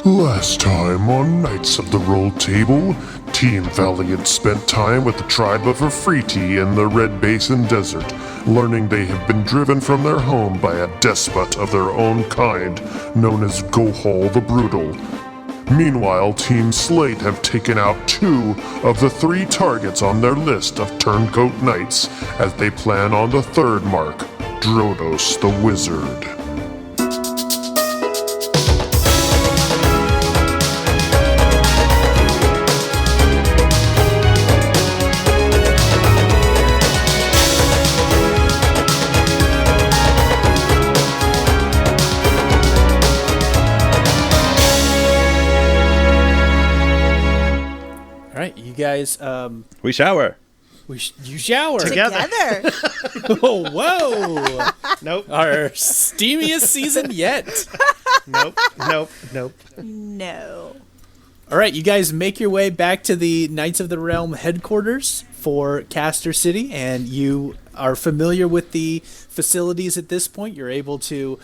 Last time on Knights of the Roll Table, Team Valiant spent time with the tribe of Efreeti in the Red Basin desert, learning they have been driven from their home by a despot of their own kind, known as Gohol the Brutal. Meanwhile, Team Slate have taken out 2 of the 3 targets on their list of turncoat knights as they plan on the 3rd mark, Drodos the Wizard. Guys, we shower. You shower together. Oh, whoa! Nope. Our steamiest season yet. Nope. No. All right, you guys make your way back to the Knights of the Realm headquarters for Caster City, and you are familiar with the facilities at this point. You're able to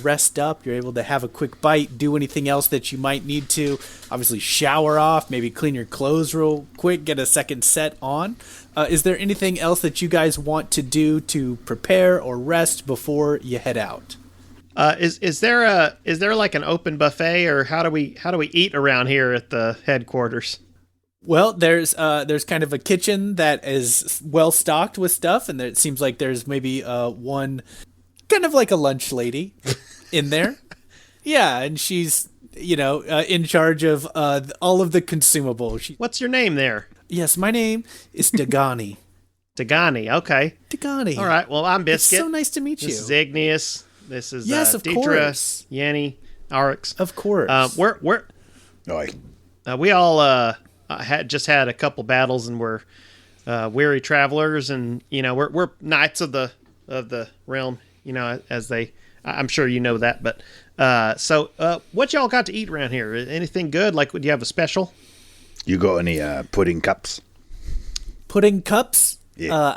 rest up. You're able to have a quick bite, do anything else that you might need to. Obviously, shower off, maybe clean your clothes real quick, get a second set on. Is there anything else that you guys want to do to prepare or rest before you head out? Is there like an open buffet, or how do we eat around here at the headquarters? Well, there's kind of a kitchen that is well stocked with stuff, and it seems like there's maybe one kind of like a lunch lady in there. Yeah, and she's in charge of all of the consumables. What's your name there? Yes, my name is Dagani. Dagani, okay. Dagani. All right. Well, I'm Biscuit. It's so nice to meet you. This is Igneous. This is yes, of Dierdre, course. Yenni, Aryx. Of course. We all just had a couple battles, and we're weary travelers, and we're knights of the realm. I'm sure you know that, but so what y'all got to eat around here? Anything good? Like, do you have a special? You got any pudding cups? Pudding cups? Yeah.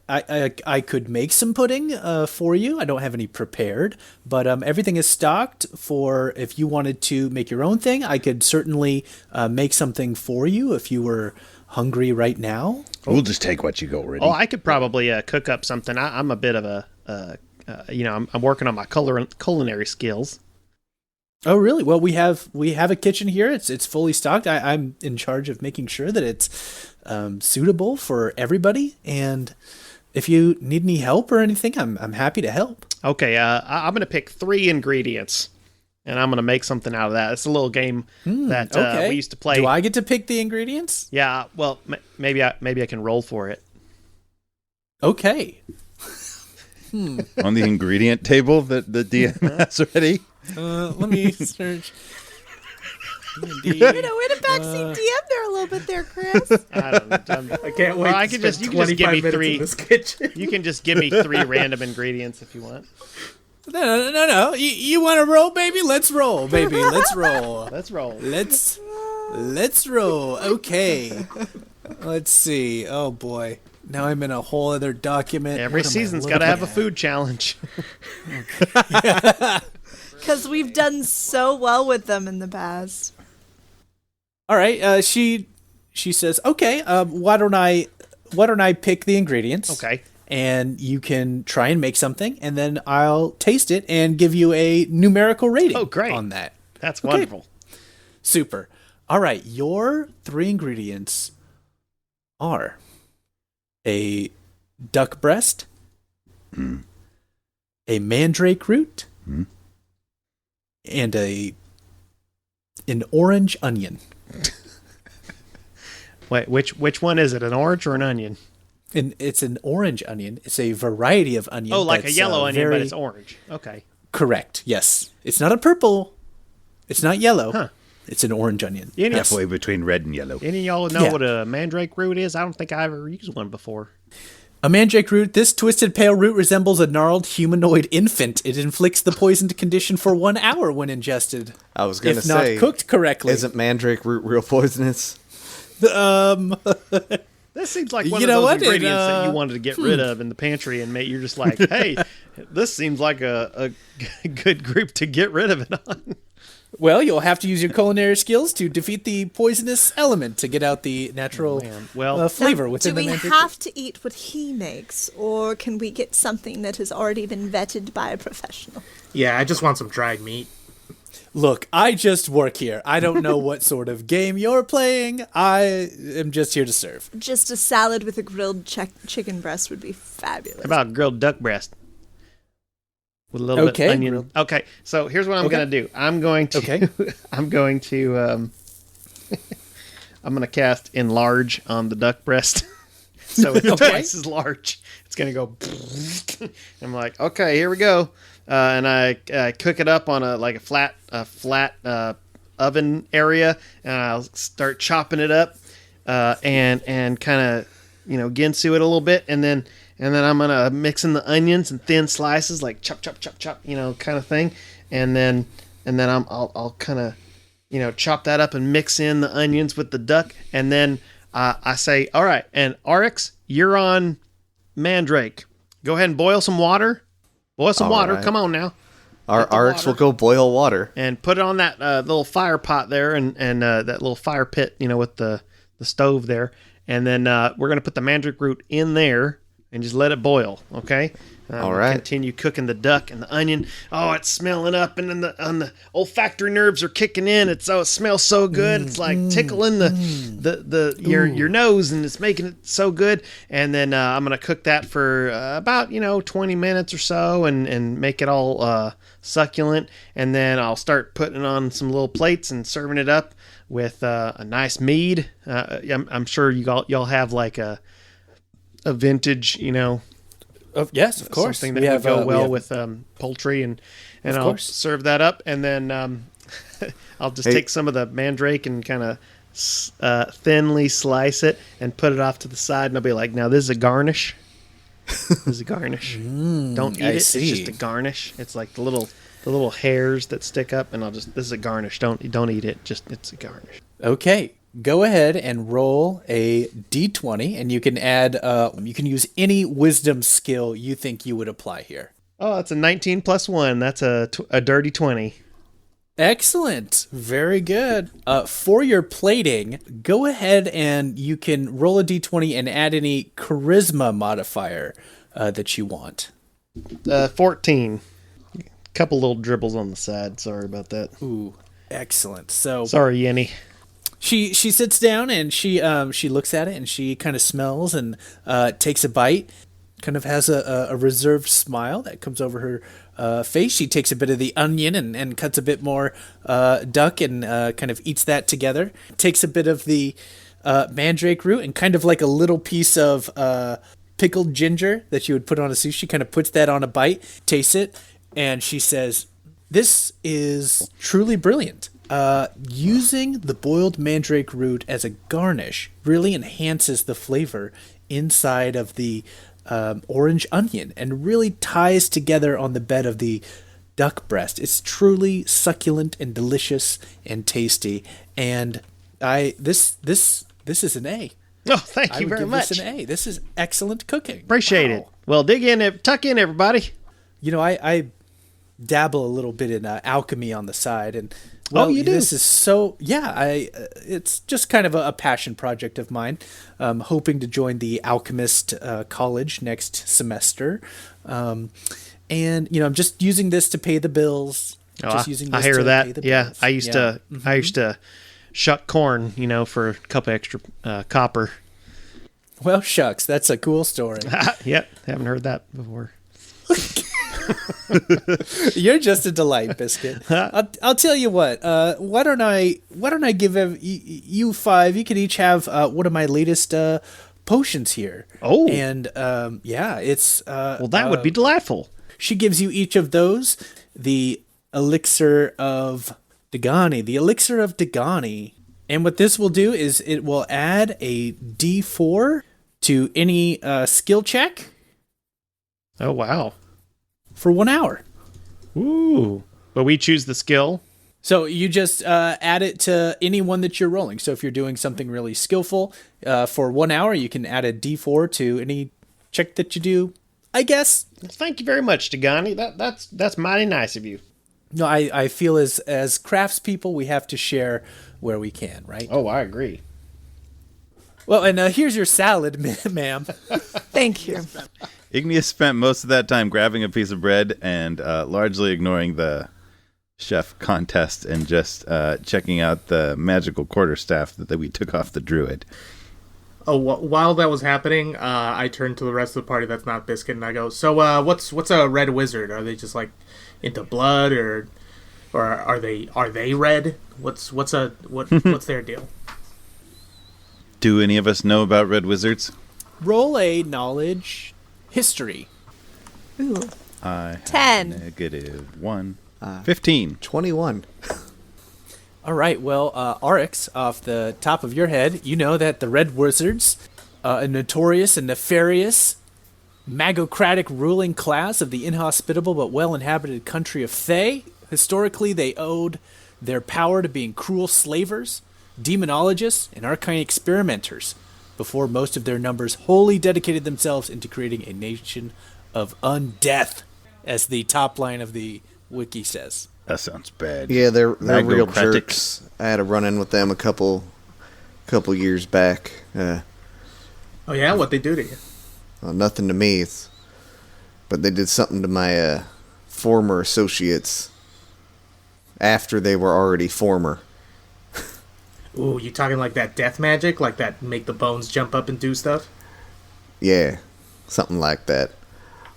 I could make some pudding for you. I don't have any prepared, but everything is stocked for if you wanted to make your own thing. I could certainly make something for you if you were hungry right now. We'll just take what you got ready. Oh, I could probably cook up something. I'm a bit of a, I'm working on my culinary skills. Oh, really? Well, we have a kitchen here. It's fully stocked. I'm in charge of making sure that it's suitable for everybody. And if you need any help or anything, I'm happy to help. Okay, I'm going to pick 3 ingredients, and I'm going to make something out of that. It's a little game that we used to play. Do I get to pick the ingredients? Yeah. Well, maybe I can roll for it. Okay. On the ingredient table that the DM has ready. Let me search. Way to backseat DM there a little bit there, Chris. I don't know. I can't wait. You can just give me 3. You can just give me 3 random ingredients if you want. No. You want to roll, baby? Let's roll, baby. Let's roll. Let's roll. Let's roll. Okay. Let's see. Oh boy. Now I'm in a whole other document. Every season's got to have a food challenge. Because we've done so well with them in the past. All right. She says, okay. Why don't I pick the ingredients? Okay. And you can try and make something, and then I'll taste it and give you a numerical rating. Oh, great. On that. That's wonderful. Okay. Super. All right. Your 3 ingredients are a duck breast, a mandrake root, and an orange onion. Wait, which one is it? An orange or an onion? And it's an orange onion. It's a variety of onion. Oh, like a yellow onion, but it's orange. Okay. Correct. Yes. It's not a purple. It's not yellow. Huh. It's an orange onion. Halfway between red and yellow. Any of y'all know what a mandrake root is? I don't think I ever used one before. A mandrake root. This twisted pale root resembles a gnarled humanoid infant. It inflicts the poisoned condition for 1 hour when ingested. I was going to say, if not cooked correctly. Isn't mandrake root real poisonous? This seems like one of those ingredients that you wanted to get rid of in the pantry, and you're just like, hey, this seems like a good group to get rid of it on. Well, you'll have to use your culinary skills to defeat the poisonous element to get out the natural flavor within the Do we magic. have to eat what he makes, or can we get something that has already been vetted by a professional? Yeah, I just want some dried meat. Look, I just work here. I don't know what sort of game you're playing. I am just here to serve. Just a salad with a grilled chicken breast would be fabulous. How about grilled duck breast? With a little bit of onion. grilled. Okay, so here's what I'm going to do. I'm going to I'm going to cast enlarge on the duck breast. So it's twice as large. It's going to go. I'm like, okay, here we go. And I cook it up on a flat oven area, and I'll start chopping it up and kind of ginsu it a little bit, and then I'm gonna mix in the onions in thin slices, like chop, kind of thing, and then I'll kind of chop that up and mix in the onions with the duck, and then I say, all right, and Aryx, you're on Mandrake. Go ahead and boil some water. Boil some water. Right. Come on now. Our Aryx will go boil water. And put it on that little fire pot there and that little fire pit, with the stove there. And then we're going to put the mandrake root in there and just let it boil, okay? All right. Continue cooking the duck and the onion. Oh, it's smelling up, and then the olfactory nerves are kicking in. It smells so good. It's like tickling your nose, and it's making it so good. And then I'm gonna cook that for about 20 minutes or so, and make it all succulent. And then I'll start putting it on some little plates and serving it up with a nice mead. I'm sure y'all have like a vintage, Yes, of course. Something that would go well with poultry, and I'll serve that up, and then I'll just take some of the mandrake and kind of thinly slice it and put it off to the side, and I'll be like, now this is a garnish. This is a garnish. Don't eat it. It's just a garnish. It's like the little hairs that stick up, and this is a garnish. Don't eat it. It's a garnish. Okay. Go ahead and roll a d20, and you can add, you can use any wisdom skill you think you would apply here. Oh, that's a 19 plus 1. That's a dirty 20. Excellent. Very good. For your plating, go ahead and you can roll a d20 and add any charisma modifier that you want. 14. Couple little dribbles on the side. Sorry about that. Ooh, excellent. So sorry, Yenni. She sits down and she looks at it and she kind of smells and takes a bite. Kind of has a reserved smile that comes over her face. She takes a bit of the onion and cuts a bit more duck and kind of eats that together. Takes a bit of the mandrake root and kind of like a little piece of pickled ginger that you would put on a sushi. Kind of puts that on a bite, tastes it, and she says, "This is truly brilliant. Using the boiled mandrake root as a garnish really enhances the flavor inside of the orange onion and really ties together on the bed of the duck breast. It's truly succulent and delicious and tasty. And this is an A. Oh, thank you very much. This an A. This is excellent cooking. Appreciate it. Well, tuck in, everybody. I dabble a little bit in alchemy on the side, and well, you do? This is so it's just kind of a passion project of mine. Hoping to join the alchemist college next semester, and I'm just using this to pay the bills. I hear that. Yeah, I used to shuck corn, for a couple extra copper. Well, shucks, that's a cool story. Yep, haven't heard that before. You're just a delight, Biscuit. I'll tell you what. Why don't I give you 5? You can each have one of my latest potions here. Oh, and it's well, that would be delightful. She gives you each of those. The elixir of Dagani. The elixir of Dagani. And what this will do is it will add a D4 to any skill check. Oh, wow. For 1 hour. Ooh. But we choose the skill. So you just add it to any one that you're rolling. So if you're doing something really skillful, for 1 hour, you can add a D4 to any check that you do, I guess. Thank you very much, Dagani. That's mighty nice of you. No, I feel as craftspeople, we have to share where we can, right? Oh, I agree. Well, and here's your salad, ma'am. Thank you. Igneous spent most of that time grabbing a piece of bread and largely ignoring the chef contest and just checking out the magical quarterstaff that we took off the druid. Oh, while that was happening, I turned to the rest of the party that's not Biscuit, and I go, "So, what's a red wizard? Are they just like into blood, or are they red? What's their deal?" Do any of us know about red wizards? Roll a knowledge history. Ooh. I have 10. -1. 15. 21. All right, well, Aryx, off the top of your head, you know that the Red Wizards, a notorious and nefarious magocratic ruling class of the inhospitable but well-inhabited country of Thay. Historically, they owed their power to being cruel slavers, demonologists, and arcane experimenters, before most of their numbers wholly dedicated themselves into creating a nation of undeath, as the top line of the wiki says. That sounds bad. Yeah, they're real Magocratic. jerks. I had a run-in with them a couple years back. Oh yeah, what they do to you? Well, nothing to me, but they did something to my former associates after they were already former. Ooh, you talking like that death magic, like that make the bones jump up and do stuff? Yeah, something like that.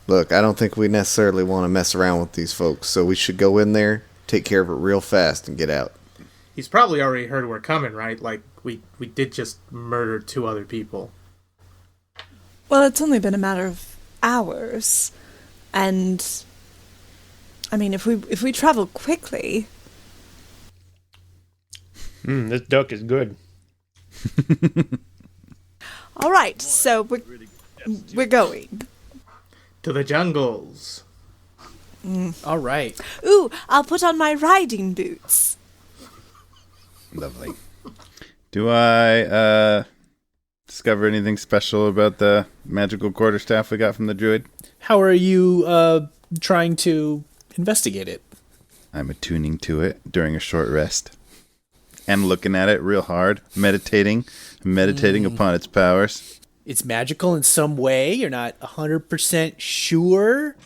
Look, I don't think we necessarily want to mess around with these folks, so we should go in there, take care of it real fast, and get out. He's probably already heard we're coming, right? Like, we did just murder 2 other people. Well, it's only been a matter of hours. And, I mean, if we travel quickly... This duck is good. All right, so we're going. To the jungles. All right. Ooh, I'll put on my riding boots. Lovely. Do I discover anything special about the magical quarterstaff we got from the druid? How are you trying to investigate it? I'm attuning to it during a short rest. And looking at it real hard, meditating upon its powers. It's magical in some way. You're not 100% sure.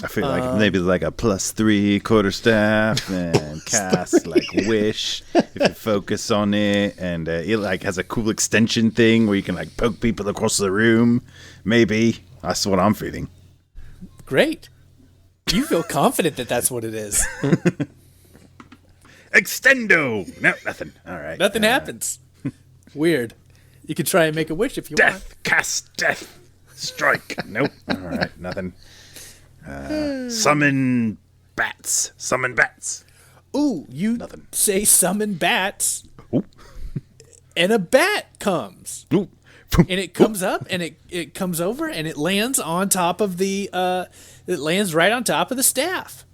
I feel like maybe like a +3 quarterstaff and cast like wish if you focus on it, and it like has a cool extension thing where you can like poke people across the room. Maybe that's what I'm feeling. Great. You feel confident that that's what it is. Extendo. No, nothing. All right. Nothing happens. Weird. You could try and make a wish if you want. Death. Cast death. Strike. Nope. All right. Nothing. Summon bats. Summon bats. Ooh, you Nothing. say summon bats, Ooh. and a bat comes. Ooh. And it comes up, and it comes over, and it lands on top of the, it lands right on top of the staff.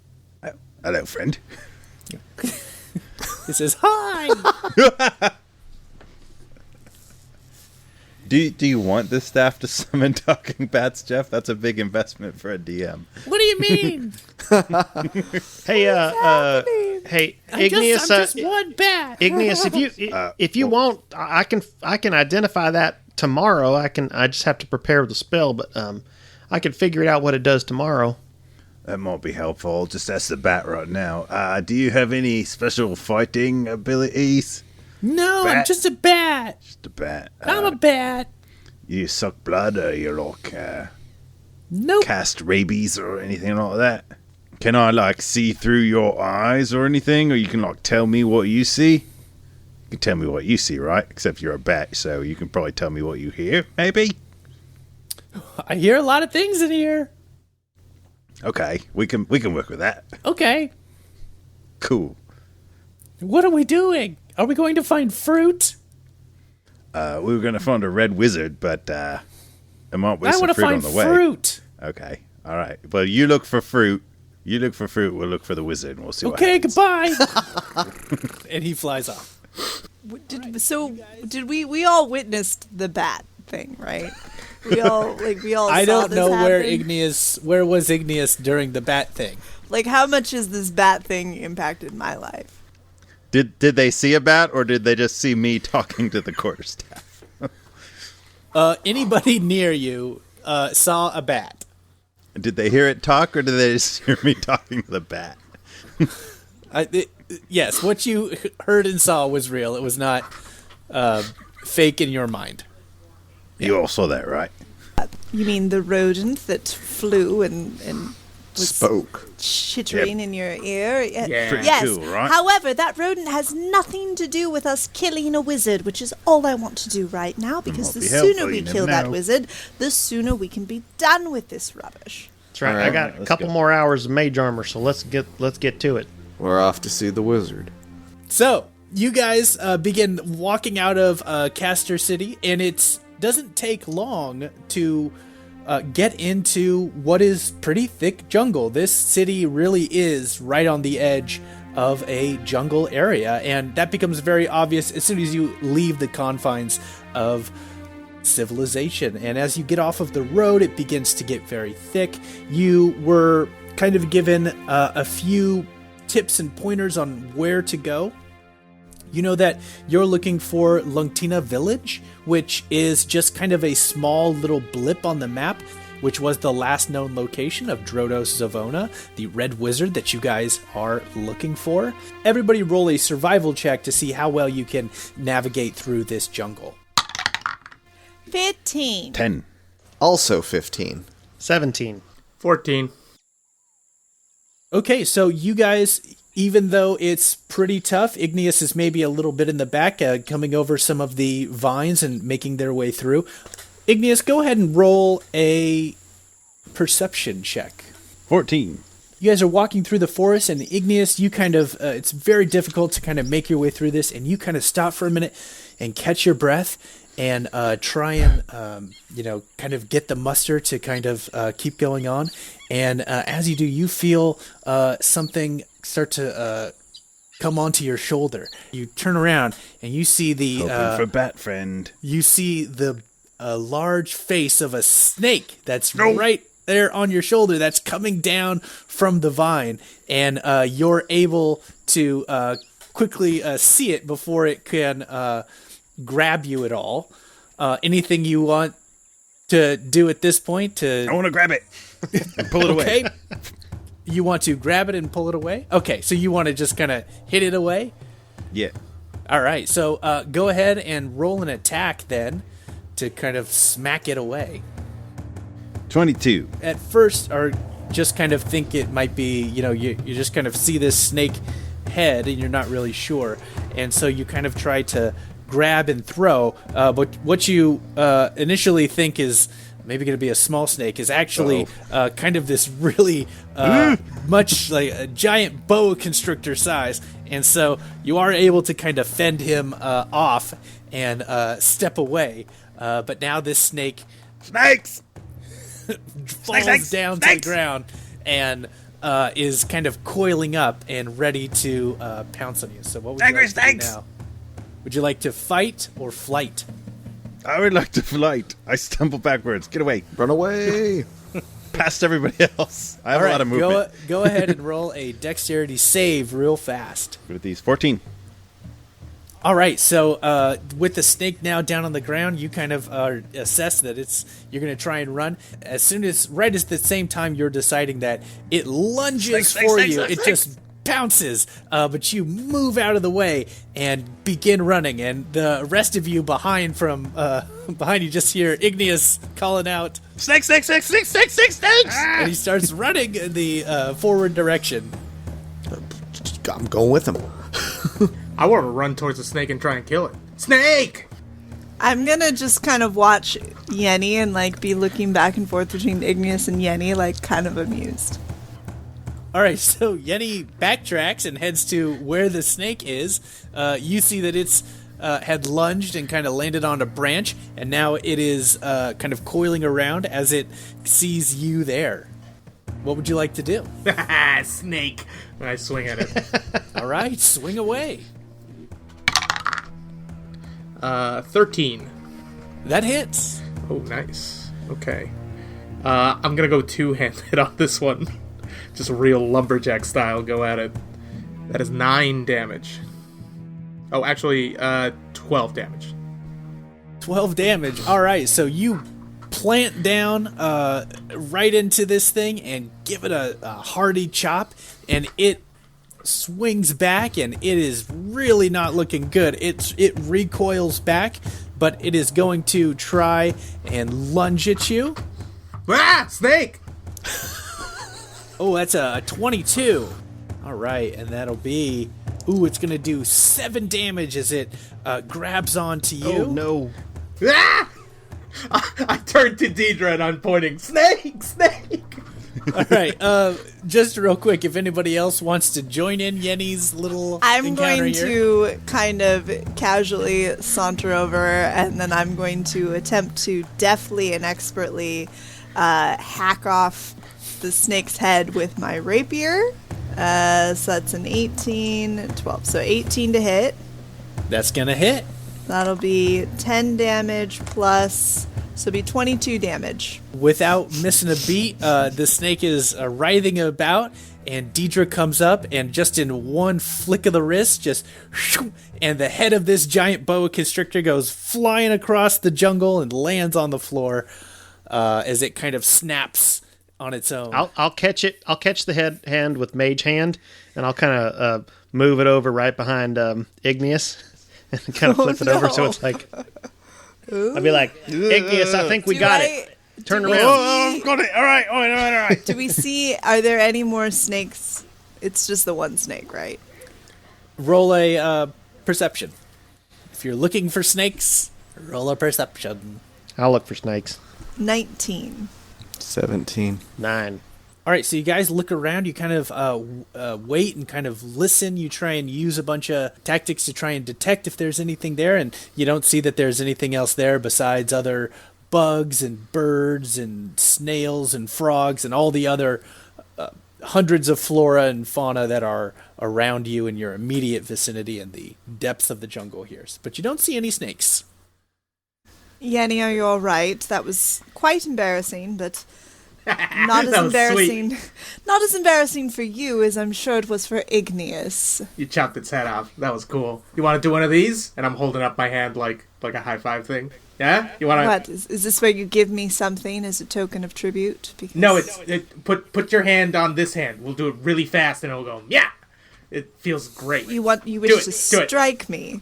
Hello, friend. It says, hi! Do you want this staff to summon talking bats, Jeff? That's a big investment for a DM. What do you mean? Hey, hey, Igneous. I'm just one bat. Igneous, if you want, I can identify that tomorrow. I just have to prepare the spell, but I can figure it out what it does tomorrow. That might be helpful. I'll just ask the bat right now. Do you have any special fighting abilities? No, I'm Bat. just a bat. Just a bat. I'm a bat. You suck blood, or you like Nope. cast rabies or anything like that? Can I like see through your eyes or anything, or you can like tell me what you see? You can tell me what you see, right? Except you're a bat, so you can probably tell me what you hear, maybe. I hear a lot of things in here. Okay, we can work with that. Okay. Cool. What are we doing? Are we going to find fruit? We were going to find a red wizard, but there might be I some want to fruit on find the way. fruit. Okay, all right. Well, you look for fruit. You look for fruit. We'll look for the wizard, and we'll see what Okay, happens. goodbye. And he flies off. Did we all witnessed the bat thing, right? We all I saw don't this know where happen. Igneous. Where was Igneous during the bat thing? Like, how much has this bat thing impacted my life? Did they see a bat, or did they just see me talking to the quarterstaff? Anybody near you saw a bat. Did they hear it talk, or did they just hear me talking to the bat? Yes, what you heard and saw was real. It was not fake in your mind. You all saw that, right? You mean the rodent that flew and was Spoke. chittering in your ear? Yeah. Pretty Yes. cool, right? However, that rodent has nothing to do with us killing a wizard, which is all I want to do right now, because the be sooner helpful, we you kill never that know. wizard, the sooner we can be done with this rubbish. That's right. All right, I got a let's couple go. more hours of mage armor, so let's get to it. We're off to see the wizard. So, you guys begin walking out of Castor City, and it doesn't take long to get into what is pretty thick jungle. This city really is right on the edge of a jungle area, and that becomes very obvious as soon as you leave the confines of civilization. And as you get off of the road, it begins to get very thick. You were kind of given a few tips and pointers on where to go. You know that you're looking for Lungtina Village, which is just kind of a small little blip on the map, which was the last known location of Drodos Zavona, the red wizard that you guys are looking for. Everybody roll a survival check to see how well you can navigate through this jungle. 15. 10. Also 15. 17. 14. Okay, so you guys, even though it's pretty tough, Igneous is maybe a little bit in the back, coming over some of the vines and making their way through. Igneous, go ahead and roll a perception check. 14. You guys are walking through the forest, and Igneous, you kind of, it's very difficult to kind of make your way through this, and you kind of stop for a minute and catch your breath and try and, kind of get the muster to kind of keep going on. And as you do, you feel something start to come onto your shoulder. You turn around, and you see the... Hoping for bat friend. You see the large face of a snake that's right there on your shoulder that's coming down from the vine, and you're able to quickly see it before it can grab you at all. Anything you want to do at this point I want to grab it and pull it away. Okay. You want to grab it and pull it away? Okay, so you want to just kind of hit it away? Yeah. All right, so go ahead and roll an attack then to kind of smack it away. 22. At first, or just kind of think it might be, you just kind of see this snake head and you're not really sure. And so you kind of try to grab and throw, but what you initially think is maybe going to be a small snake is actually kind of this really much like a giant boa constrictor size. And so you are able to kind of fend him off and step away. But now this snake Snakes! falls down to the ground and is kind of coiling up and ready to pounce on you. So what would you like to do now? Would you like to fight or flight? I would like to flight. I stumble backwards. Get away. Run away! Past everybody else. I have a lot of movement. Go ahead and roll a dexterity save real fast. What are these? 14. All right, so with the snake now down on the ground, you kind of assess that you're going to try and run. Right at the same time you're deciding that it lunges for you, it just bounces, but you move out of the way and begin running, and the rest of you behind you just hear Igneous calling out, Snakes! and he starts running in the forward direction. I'm going with him. I want to run towards the snake and try and kill it. Snake! I'm gonna just kind of watch Yenni and be looking back and forth between Igneous and Yenni, kind of amused. All right, so Yenni backtracks and heads to where the snake is. You see that it's had lunged and kind of landed on a branch, and now it is kind of coiling around as it sees you there. What would you like to do? Snake! I swing at it. All right, swing away. 13. That hits. Oh, nice. Okay. I'm gonna go two-handed on this one. just real lumberjack style go at it. That is 9 damage. Oh, actually, 12 damage. 12 damage. All right, so you plant down right into this thing and give it a hearty chop, and it swings back, and it is really not looking good. It recoils back, but it is going to try and lunge at you. Ah, snake! Oh, that's a 22. All right, and that'll be... Ooh, it's going to do 7 damage as it grabs onto you. Oh, no. Ah! I turned to Dierdre and I'm pointing, snake, snake! All right, just real quick, if anybody else wants to join in Yenni's little I'm encounter going here. to kind of casually saunter over, and then I'm going to attempt to deftly and expertly hack off the snake's head with my rapier. So that's an 18, 12. So 18 to hit. That's going to hit. That'll be 10 damage plus, so it'll be 22 damage. Without missing a beat, the snake is writhing about, and Dierdre comes up, and just in one flick of the wrist, just shoo, and the head of this giant boa constrictor goes flying across the jungle and lands on the floor as it kind of snaps on its own. I'll catch it. I'll catch the hand with Mage Hand, and I'll kind of move it over right behind Igneous, and kind of flip it over so it's like. I'll be like, Igneous, I think we got it. Turn around. Oh, got it. All right. Do we see, are there any more snakes? It's just the one snake, right? Roll a perception. If you're looking for snakes, roll a perception. I'll look for snakes. 19. 17. 9. All right, so you guys look around, you kind of wait and kind of listen. You try and use a bunch of tactics to try and detect if there's anything there, and you don't see that there's anything else there besides other bugs and birds and snails and frogs and all the other hundreds of flora and fauna that are around you in your immediate vicinity in the depths of the jungle here. But you don't see any snakes. Yenni, are you all right? That was quite embarrassing, but not as That was embarrassing. sweet. Not as embarrassing for you as I'm sure it was for Igneous. You chopped its head off. That was cool. You want to do one of these? And I'm holding up my hand like a high five thing. Yeah? You want to? What is this? Where you give me something as a token of tribute? Because No, put your hand on this hand. We'll do it really fast, and it'll go. Yeah, it feels great. you wish Do to it. strike me.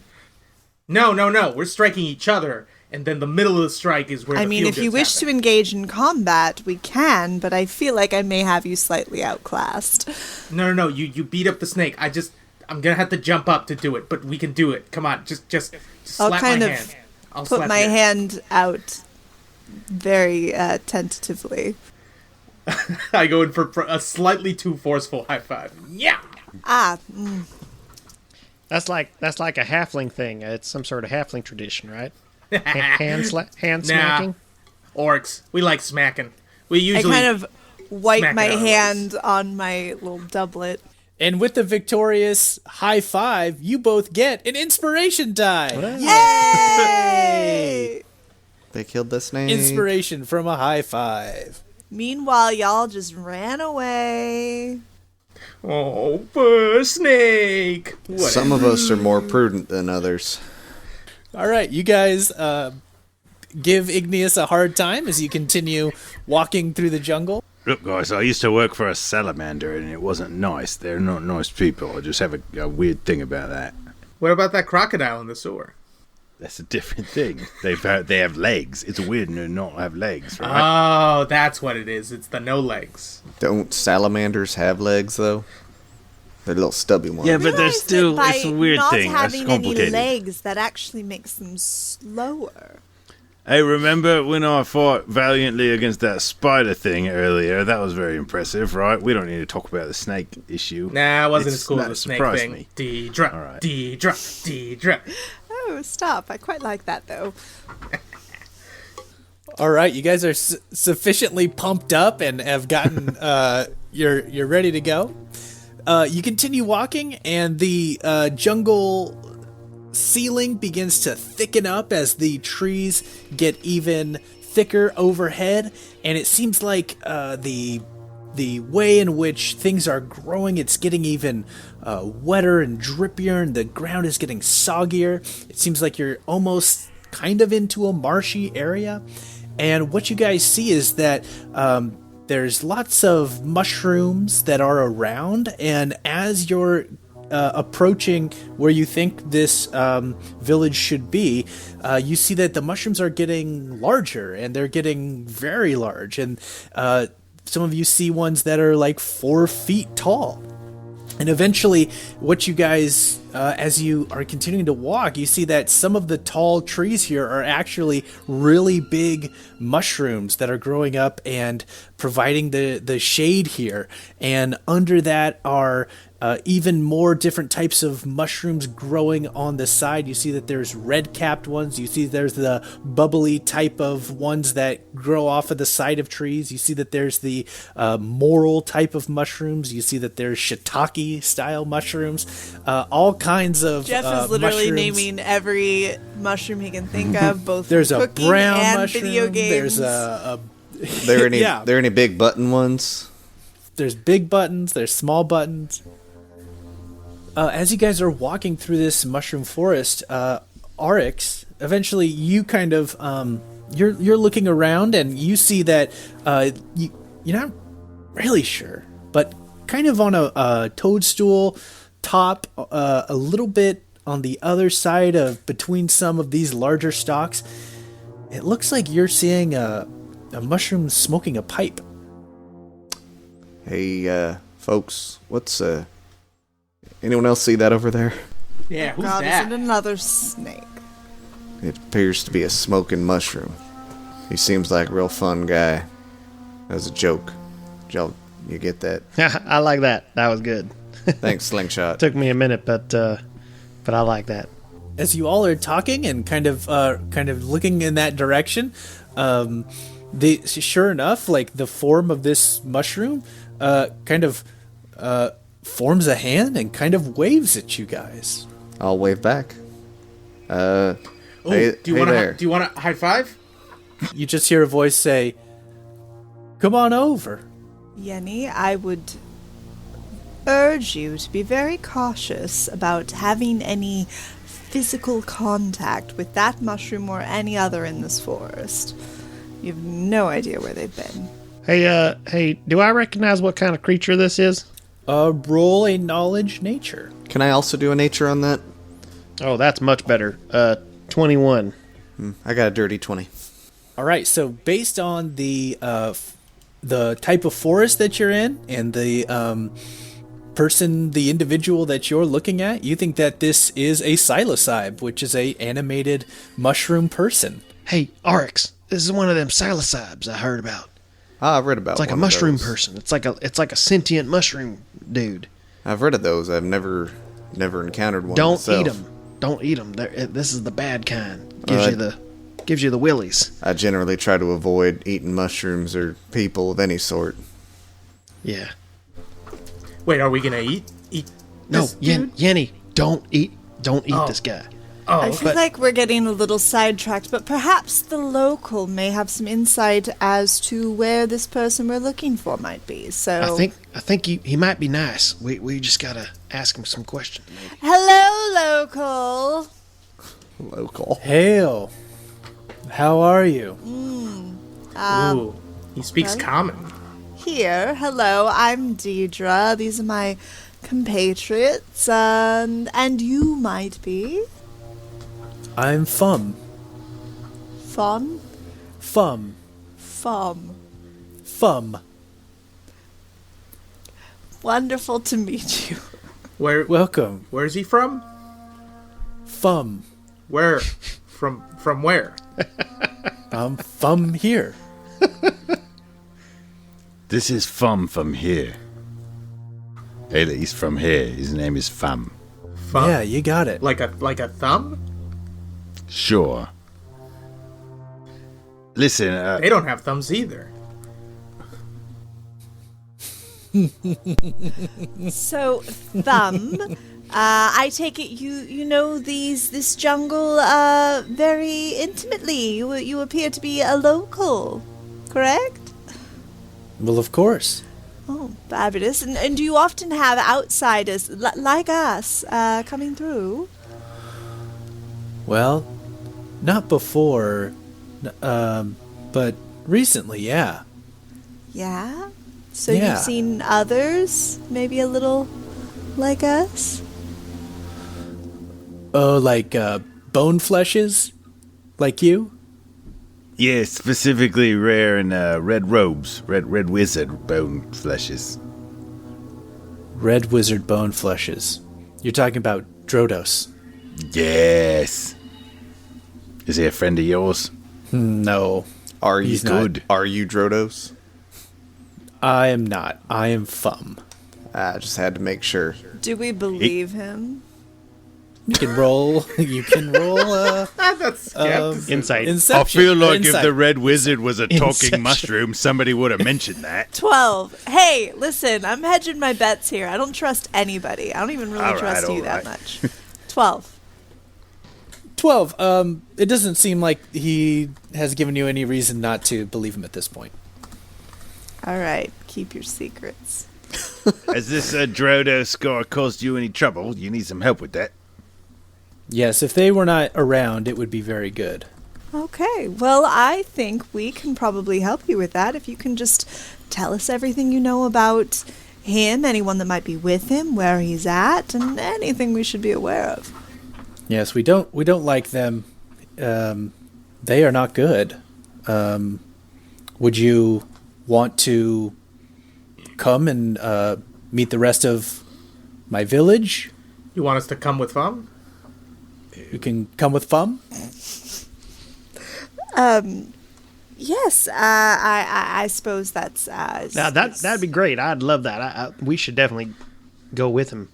No. We're striking each other, and then the middle of the strike is where. I the mean, feel if you goods wish happen. to engage in combat, we can, but I feel like I may have you slightly outclassed. No. You beat up the snake. I'm gonna have to jump up to do it, but we can do it. Come on, just I'll slap kind my of hand. I'll Put slap my your- hand out very tentatively. I go in for a slightly too forceful high five. Yeah. That's like a halfling thing. It's some sort of halfling tradition, right? Hand smacking. Orcs, we like smacking. We I usually kind of wipe smack my it out of the hand on my little doublet. And with the victorious high five, you both get an inspiration die. Yay! They killed the snake. Inspiration from a high five. Meanwhile, y'all just ran away. Oh, poor snake. Whatever. Some of us are more prudent than others. All right, you guys give Igneous a hard time as you continue walking through the jungle. Look, guys, I used to work for a salamander, and it wasn't nice. They're not nice people. I just have a weird thing about that. What about that crocodile in the sewer? That's a different thing. They have legs. It's weird to not have legs, right? Oh, that's what it is. It's the no legs. Don't salamanders have legs, though? They're little stubby ones. Yeah, but they're Realize still. that It's a by weird not thing. That's having any complicated. legs, that actually makes them slower. Hey, remember when I fought valiantly against that spider thing earlier? That was very impressive, right? We don't need to talk about the snake issue. Nah, it wasn't It's as cool as not the snake surprised thing. me. Dierdre, All right. Dierdre. Oh, stop. I quite like that, though. All right, you guys are sufficiently pumped up and have gotten you're ready to go. You continue walking, and the jungle ceiling begins to thicken up as the trees get even thicker overhead, and it seems like the the way in which things are growing, it's getting even wetter and drippier, and the ground is getting soggier. It seems like you're almost kind of into a marshy area. And what you guys see is that there's lots of mushrooms that are around, and as you're approaching where you think this village should be, you see that the mushrooms are getting larger, and they're getting very large, and some of you see ones that are like 4 feet tall. And eventually, what you guys, as you are continuing to walk, you see that some of the tall trees here are actually really big mushrooms that are growing up and providing the shade here. And under that are even more different types of mushrooms growing on the side. You see that there's red-capped ones. You see there's the bubbly type of ones that grow off of the side of trees. You see that there's the moral type of mushrooms. You see that there's shiitake-style mushrooms. All kinds of Jeff is literally mushrooms. naming every mushroom he can think of, both There's from a cooking brown and mushroom. video games. There's a There any Yeah. there any big button ones? There's big buttons, there's small buttons. As you guys are walking through this mushroom forest, Aryx, eventually you kind of you're looking around, and you see that you're not really sure, but kind of on a toadstool top, a little bit on the other side of between some of these larger stalks, it looks like you're seeing a mushroom smoking a pipe. Hey, folks, what's anyone else see that over there? Yeah, who's God, that? is it another snake? It appears to be a smoking mushroom. He seems like a real fun guy. As a joke. You get that? I like that. That was good. Thanks, Slingshot. Took me a minute, but I like that. As you all are talking and kind of looking in that direction, sure enough, like the form of this mushroom, kind of forms a hand and kind of waves at you guys. I'll wave back. Oh, Hey do you want there. to high five? You just hear a voice say, "Come on over." Yenni, I would urge you to be very cautious about having any physical contact with that mushroom or any other in this forest. You have no idea where they've been. Hey, do I recognize what kind of creature this is? Roll a knowledge nature. Can I also do a nature on that? Oh, that's much better. 21. I got a dirty 20. All right, so based on the type of forest that you're in and the the individual that you're looking at, you think that this is a psilocybe, which is a animated mushroom person. Hey, Aryx, this is one of them psilocybes I heard about. I've read about It's like a one of mushroom those. person. It's like a sentient mushroom dude. I've read of those. I've never encountered one Don't myself. eat them. Don't eat them. This is the bad kind. Gives you the willies. I generally try to avoid eating mushrooms or people of any sort. Yeah. Wait, are we gonna eat No, this dude? Yenni, don't eat Oh. this guy. Oh, I feel like we're getting a little sidetracked, but perhaps the local may have some insight as to where this person we're looking for might be. So I think he might be nice. We just gotta ask him some questions. Maybe. hello, local. Local. Hail. How are you? ooh, he speaks common. Here, hello, I'm Dierdre. These are my compatriots, and you might be I'm Fum. Fun, Fum. Fum. Fum. Wonderful to meet you. Welcome. Where's he from? Fum. Where? From where? I'm Fum here. This is Fum from here. He's from here. His name is Fum. Thumb? Yeah, you got it. Like a thumb? Sure. Listen, They don't have thumbs either. So, Thumb, I take it you know this jungle very intimately. You appear to be a local, correct? Well, of course. Oh, fabulous. And do you often have outsiders like us coming through? Well, not before, but recently, yeah. Yeah? So Yeah. you've seen others, maybe a little like us? Oh, like bone fleshes? Like you? Yeah, specifically rare in red robes, red wizard bone fleshes. Red wizard bone fleshes. You're talking about Drodos. Yes. Is he a friend of yours? No. Are you He's not. good? Are you Drodos? I am not. I am Fum. I just had to make sure. Do we believe him? You can roll. You can roll. That's skepticism. Insight. Inception. I feel like if Insight. the red wizard was a talking Inception. mushroom, somebody would have mentioned that. 12. Hey, listen, I'm hedging my bets here. I don't trust anybody. I don't even really All right, trust you all that right. much. 12. 12. It doesn't seem like he has given you any reason not to believe him at this point. All right, keep your secrets. Has this Drodo score caused you any trouble? You need some help with that. Yes, if they were not around, it would be very good. Okay, well, I think we can probably help you with that if you can just tell us everything you know about him, anyone that might be with him, where he's at, and anything we should be aware of. Yes, we don't like them. They are not good. Would you want to come and meet the rest of my village? You want us to come with Fum? You can come with Fum? Yes, I suppose that's... Now that'd be great. I'd love that. We should definitely go with him.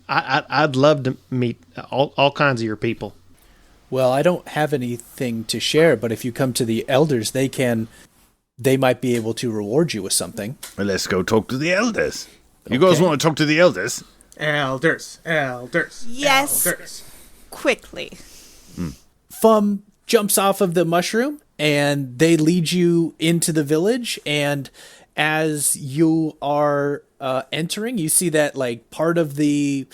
I'd love to meet all kinds of your people. Well, I don't have anything to share, but if you come to the elders, they might be able to reward you with something. Well, let's go talk to the elders. You guys want to talk to the elders? Elders. Yes. Elders. Quickly. Fum jumps off of the mushroom, and they lead you into the village, and as you are entering, you see that like part of the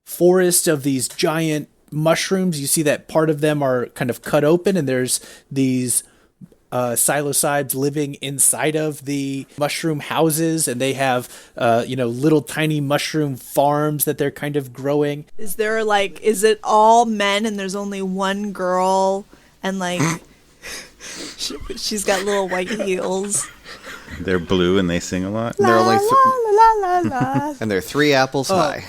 forest of these giant mushrooms, you see that part of them are kind of cut open, and there's these psilocybes living inside of the mushroom houses, and they have little tiny mushroom farms that they're kind of growing. Is it all men and there's only one girl and like she's got little white heels? They're blue and they sing a lot. They're only la la la. and they're 3 apples high.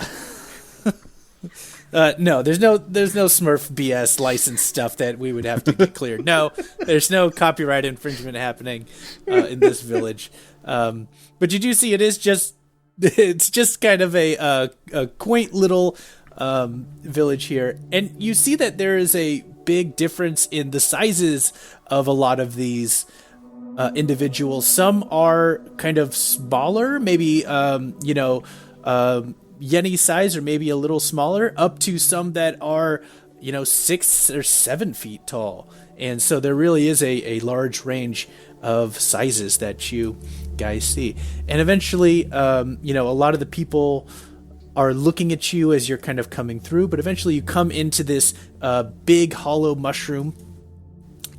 No, there's no Smurf BS license stuff that we would have to get cleared. No, there's no copyright infringement happening in this village. But you do see it's just kind of a quaint little village here, and you see that there is a big difference in the sizes of a lot of these individuals. Some are kind of smaller, maybe Yenni size, or maybe a little smaller, up to some that are 6 or 7 feet tall. And so there really is a large range of sizes that you guys see. And eventually a lot of the people are looking at you as you're kind of coming through, but eventually you come into this big hollow mushroom.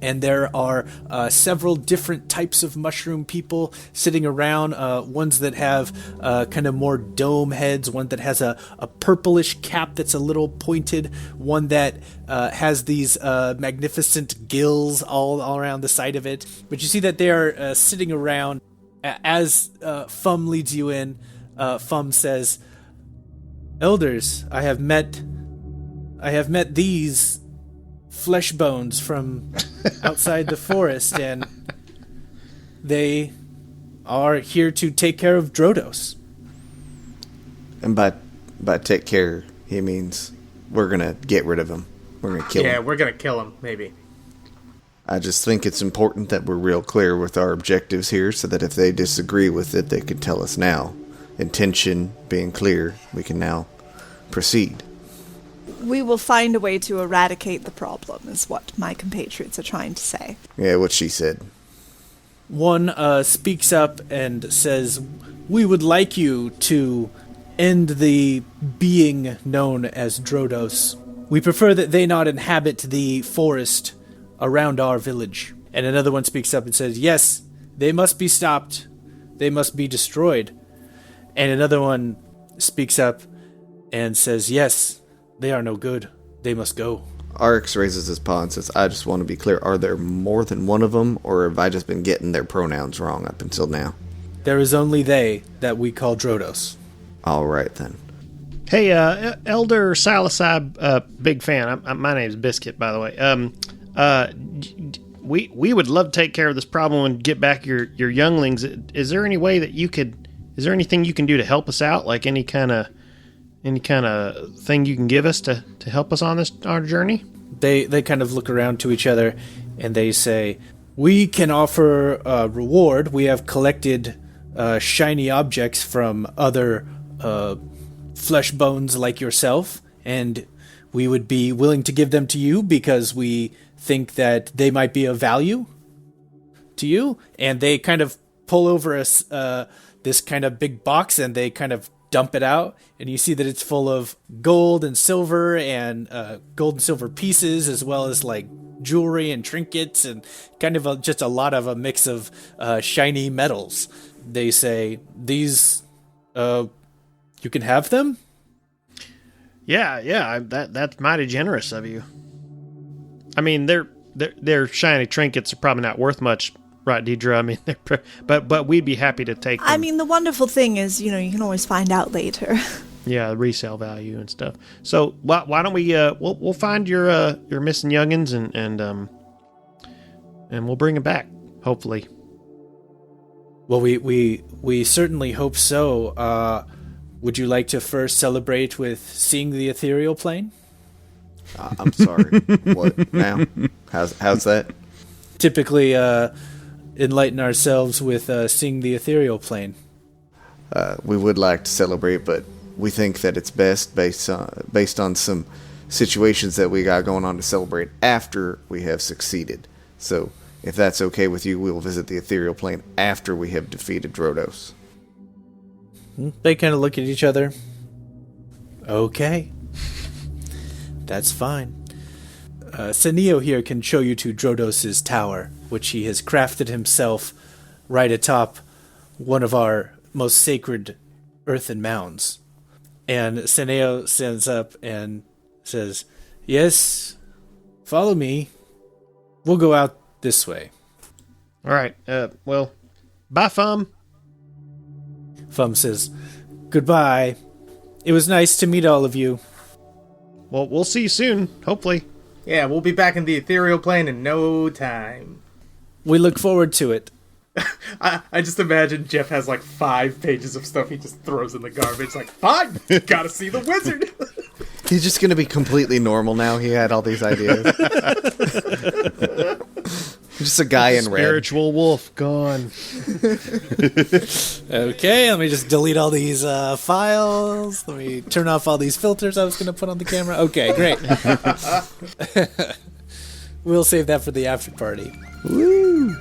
And there are several different types of mushroom people sitting around, ones that have kind of more dome heads, one that has a purplish cap that's a little pointed, one that has these magnificent gills all around the side of it. But you see that they are sitting around. As Fum leads you in, Fum says, "Elders, I have met these flesh bones from outside the forest, and they are here to take care of Drodos." And by take care, he means we're going to get rid of him. We're going to kill him. Yeah, we're gonna kill him, maybe. I just think it's important that we're real clear with our objectives here, so that if they disagree with it, they can tell us now. Intention being clear, we can now proceed. We will find a way to eradicate the problem, is what my compatriots are trying to say. Yeah, what she said. one speaks up and says, "We would like you to end the being known as Drodos. We prefer that they not inhabit the forest around our village." And another one speaks up and says, "Yes, they must be stopped. They must be destroyed." And another one speaks up and says, "Yes, they are no good. They must go." Aryx raises his paw and says, "I just want to be clear. Are there more than one of them, or have I just been getting their pronouns wrong up until now?" There is only they that we call Drodos. All right, then. Hey, Elder Salasai, big fan. My name's Biscuit, by the way. We would love to take care of this problem and get back your younglings. Is there any way that is there anything you can do to help us out? Like any kind of thing you can give us to help us on our journey? They kind of look around to each other and they say, "We can offer a reward. We have collected shiny objects from other flesh bones like yourself, and we would be willing to give them to you because we think that they might be of value to you." And they kind of pull over this kind of big box and they kind of dump it out, and you see that it's full of gold and silver pieces, as well as like jewelry and trinkets and kind of just a lot of a mix of shiny metals. They say, "These, you can have them?" Yeah, that's mighty generous of you. I mean, their shiny trinkets are probably not worth much, right, Dierdre? I mean, but we'd be happy to take them. I mean, the wonderful thing is, you can always find out later. Yeah, resale value and stuff. So why don't we we'll find your missing youngins and we'll bring them back, hopefully. Well, we certainly hope so. Would you like to first celebrate with seeing the ethereal plane? I'm sorry. What now? How's that? Typically, enlighten ourselves with seeing the ethereal plane. We would like to celebrate, but we think that it's best based on some situations that we got going on to celebrate after we have succeeded. So, if that's okay with you, we will visit the ethereal plane after we have defeated Drodos. They kind of look at each other. Okay. That's fine. Senio here can show you to Drodos' tower, which he has crafted himself right atop one of our most sacred earthen mounds. And Senio stands up and says, "Yes, follow me. We'll go out this way." All right. Well, bye, Fum. Fum says, "Goodbye. It was nice to meet all of you." Well, we'll see you soon, hopefully. Yeah, we'll be back in the ethereal plane in no time. We look forward to it. I just imagine Jeff has like 5 pages of stuff he just throws in the garbage. Like, fine, gotta see the wizard. He's just going to be completely normal now. He had all these ideas. Just a guy in red. Spiritual wolf gone. Okay, let me just delete all these files. Let me turn off all these filters I was going to put on the camera. Okay, great. We'll save that for the after party. Woo!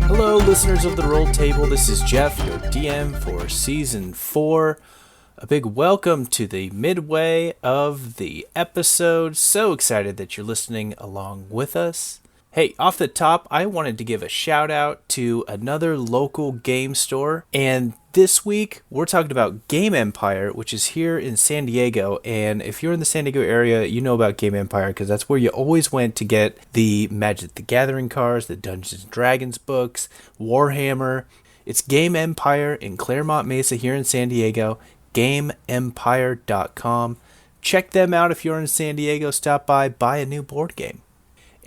Hello, listeners of the Roll Table. This is Jeff, your DM for Season 4. A big welcome to the midway of the episode. So excited that you're listening along with us. Hey, off the top, I wanted to give a shout out to another local game store. And this week, we're talking about Game Empire, which is here in San Diego. And if you're in the San Diego area, you know about Game Empire because that's where you always went to get the Magic the Gathering cards, the Dungeons & Dragons books, Warhammer. It's Game Empire in Claremont Mesa here in San Diego, GameEmpire.com. Check them out if you're in San Diego. Stop by, buy a new board game.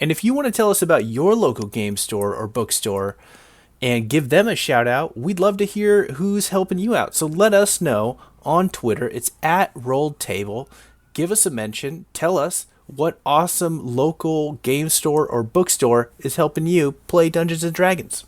And if you want to tell us about your local game store or bookstore and give them a shout out, we'd love to hear who's helping you out. So let us know on Twitter. It's @RolledTable. Give us a mention. Tell us what awesome local game store or bookstore is helping you play Dungeons & Dragons.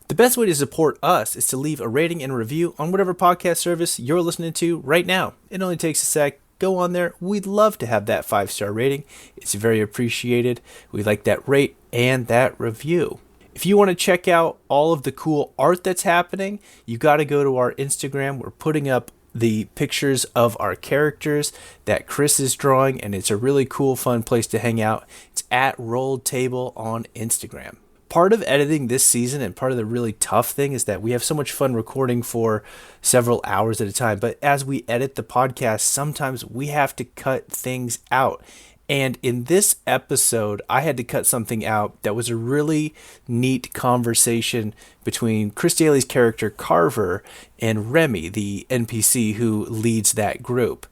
The best way to support us is to leave a rating and review on whatever podcast service you're listening to right now. It only takes a sec. Go on there. We'd love to have that 5-star rating. It's very appreciated. We like that rate and that review. If you want to check out all of the cool art that's happening, you got to go to our Instagram. We're putting up the pictures of our characters that Chris is drawing, and it's a really cool, fun place to hang out. It's at Rolled Table on Instagram. Part of editing this season and part of the really tough thing is that we have so much fun recording for several hours at a time. But as we edit the podcast, sometimes we have to cut things out. And in this episode, I had to cut something out that was a really neat conversation between Chris Daly's character Carver and Remy, the NPC who leads that group.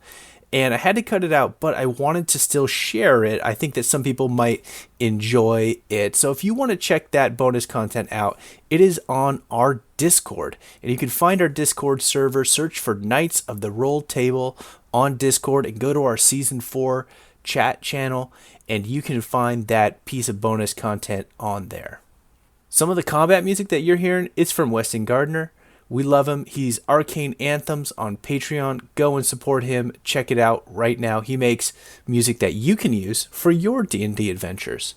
And I had to cut it out, but I wanted to still share it. I think that some people might enjoy it. So if you want to check that bonus content out, it is on our Discord. And you can find our Discord server, search for Knights of the Roll Table on Discord, and go to our Season 4 chat channel, and you can find that piece of bonus content on there. Some of the combat music that you're hearing is from Weston Gardner. We love him. He's Arcane Anthems on Patreon. Go and support him. Check it out right now. He makes music that you can use for your D&D adventures.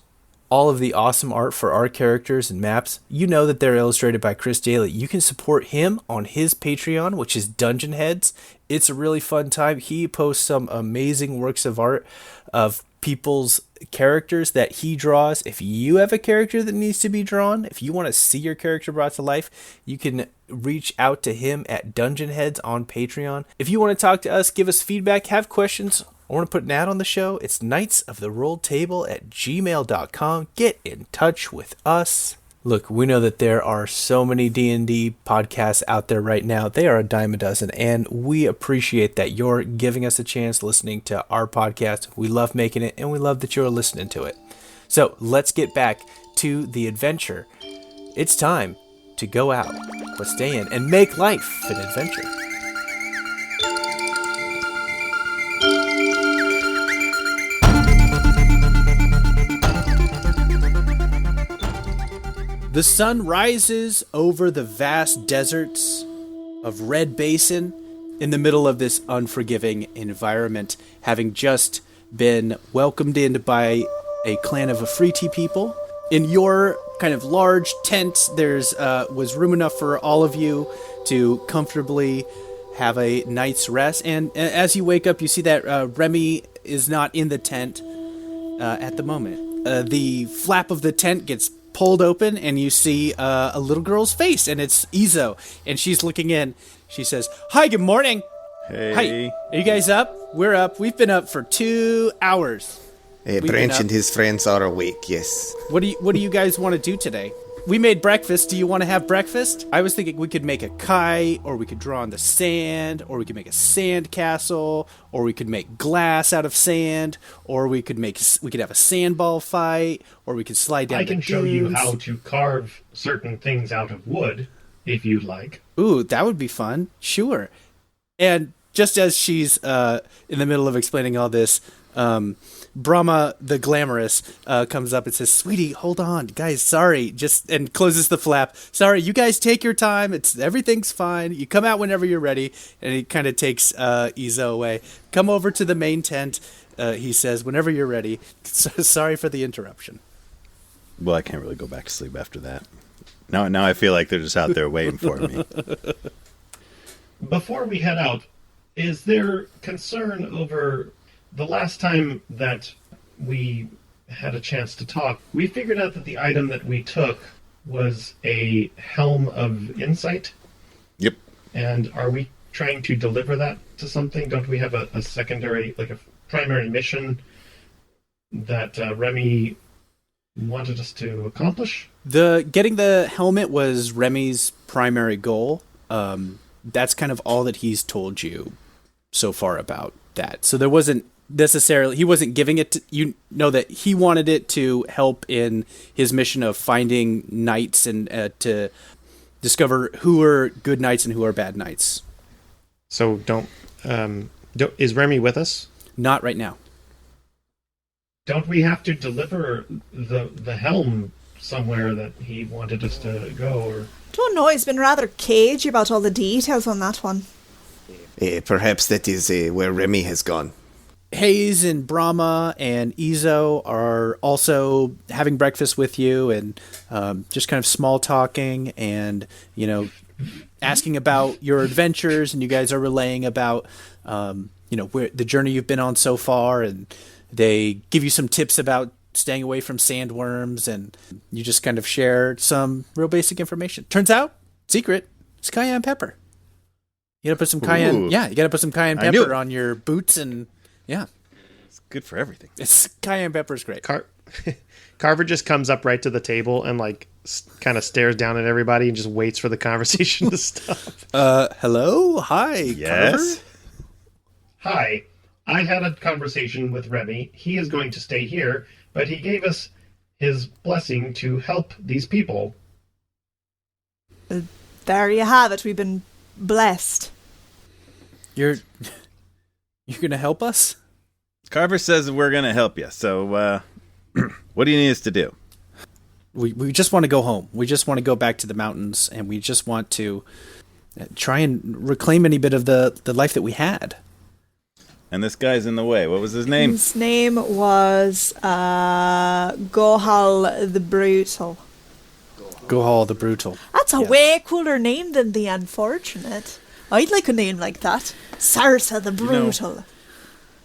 All of the awesome art for our characters and maps, you know that they're illustrated by Chris Daly. You can support him on his Patreon, which is Dungeon Heads. It's a really fun time. He posts some amazing works of art of people's characters that he draws. If you have a character that needs to be drawn, if you want to see your character brought to life, you can reach out to him at Dungeon Heads on Patreon. If you want to talk to us, give us feedback, have questions, or want to put an ad on the show, it's knightsoftherolltable@gmail.com. Get in touch with us. Look, we know that there are so many D&D podcasts out there right now. They are a dime a dozen, and we appreciate that you're giving us a chance listening to our podcast. We love making it, and we love that you're listening to it. So let's get back to the adventure. It's time to go out, but stay in and make life an adventure. The sun rises over the vast deserts of Red Basin in the middle of this unforgiving environment, having just been welcomed in by a clan of Efreeti people. In your kind of large tent, there's was room enough for all of you to comfortably have a night's rest. And as you wake up, you see that Remy is not in the tent at the moment. The flap of the tent gets pulled open, and you see a little girl's face, and it's Izo, and she's looking in. She says, "Hi, good morning." Hey. Hi. Are you guys up? We're up. We've been up for 2 hours. Branch and his friends are awake, yes. What do you guys want to do today? We made breakfast. Do you want to have breakfast? I was thinking we could make a kite, or we could draw on the sand, or we could make a sand castle, or we could make glass out of sand, or we could have a sandball fight, or we could slide down. I can show you how to carve certain things out of wood, if you'd like. Ooh, that would be fun. Sure. And just as she's in the middle of explaining all this, Brahma the Glamorous comes up and says, "Sweetie, hold on, guys, sorry," and closes the flap. "Sorry, you guys take your time. Everything's fine. You come out whenever you're ready." And he kind of takes Izo away. "Come over to the main tent," he says, "whenever you're ready. Sorry for the interruption." Well, I can't really go back to sleep after that. Now I feel like they're just out there waiting for me. Before we head out, is there concern over the last time that we had a chance to talk? We figured out that the item that we took was a Helm of Insight. Yep. And are we trying to deliver that to something? Don't we have a secondary, like a primary mission that Remy wanted us to accomplish? Getting the helmet was Remy's primary goal. That's kind of all that he's told you so far about that. So there wasn't necessarily, he wasn't giving it to, you know, that he wanted it to help in his mission of finding knights and to discover who are good knights and who are bad knights. So is Remy with us? Not right now. Don't we have to deliver the helm somewhere that he wanted us to go? Or Don't know, he's been rather cagey about all the details on that one. Perhaps that is where Remy has gone. Hayes and Brahma and Izo are also having breakfast with you and just kind of small talking and, asking about your adventures, and you guys are relaying about, where the journey you've been on so far, and they give you some tips about staying away from sandworms, and you just kind of share some real basic information. Turns out, secret, it's cayenne pepper. You gotta put some cayenne. Ooh. Yeah, you gotta put some cayenne pepper on your boots, and yeah, It's good for everything. it's cayenne pepper's great. Carver just comes up right to the table and kind of stares down at everybody and just waits for the conversation to stop. Hello, hi, Yes. Carver. Hi. I had a conversation with Remy. He is going to stay here, but he gave us his blessing to help these people. There you have it. We've been blessed. You're gonna help us? Carver says we're going to help you. So, what do you need us to do? We just want to go home. We just want to go back to the mountains, and we just want to try and reclaim any bit of the life that we had. And this guy's in the way. What was his name? His name was Gohal the Brutal. Gohal the Brutal. That's a way cooler name than the Unfortunate. I'd like a name like that. Sarsa the Brutal.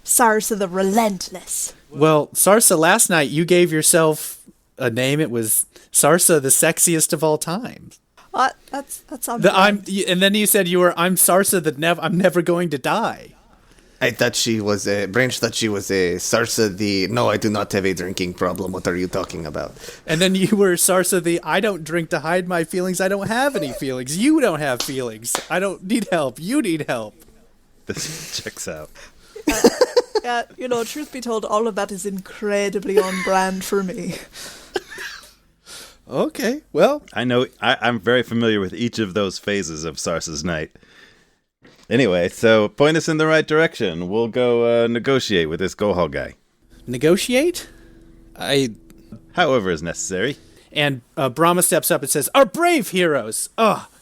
Sarsa the Relentless. Well, Sarsa, last night you gave yourself a name. It was Sarsa, the sexiest of all time. What? That's on And then you said I'm Sarsa, I'm never going to die. I thought she was Branch thought she was Sarsa no, I do not have a drinking problem. What are you talking about? And then you were Sarsa, I don't drink to hide my feelings. I don't have any feelings. You don't have feelings. I don't need help. You need help. This checks out. Yeah, truth be told, all of that is incredibly on brand for me. Okay, well. I know. I'm very familiar with each of those phases of Sarsa's night. Anyway, so point us in the right direction. We'll go negotiate with this Gohal guy. Negotiate? However is necessary. And Brahma steps up and says, "Our brave heroes!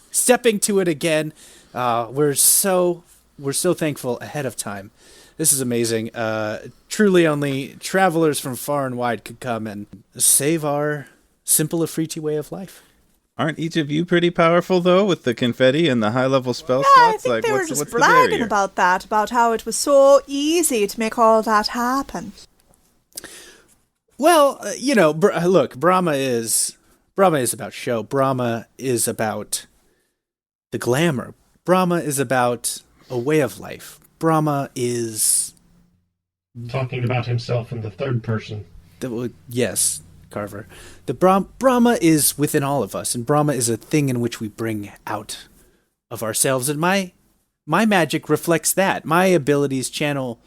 Stepping to it again. We're so thankful ahead of time. This is amazing. Truly only travelers from far and wide could come and save our simple Efreeti way of life." Aren't each of you pretty powerful, though, with the confetti and the high-level spell Yeah, I slots? think they were what's just the bragging barrier? about that, about how it was so easy to make all that happen. Well, look, Brahma is about show. Brahma is about the glamour. Brahma is about a way of life. Brahma is... Talking about himself in the third person. Yes, Carver. The Brahma is within all of us, and Brahma is a thing in which we bring out of ourselves. And my magic reflects that. My abilities channel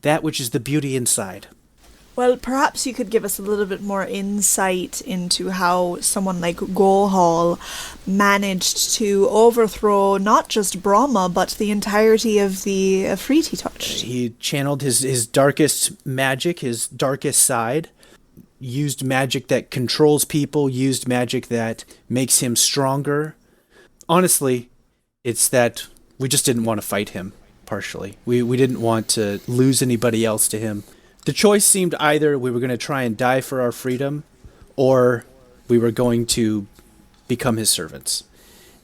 that which is the beauty inside. Well, perhaps you could give us a little bit more insight into how someone like Gohal managed to overthrow not just Brahma, but the entirety of the Efreeti Touch. He channeled his darkest magic, his darkest side, used magic that controls people, used magic that makes him stronger. Honestly, it's that we just didn't want to fight him, partially. We didn't want to lose anybody else to him. The choice seemed either we were going to try and die for our freedom, or we were going to become his servants.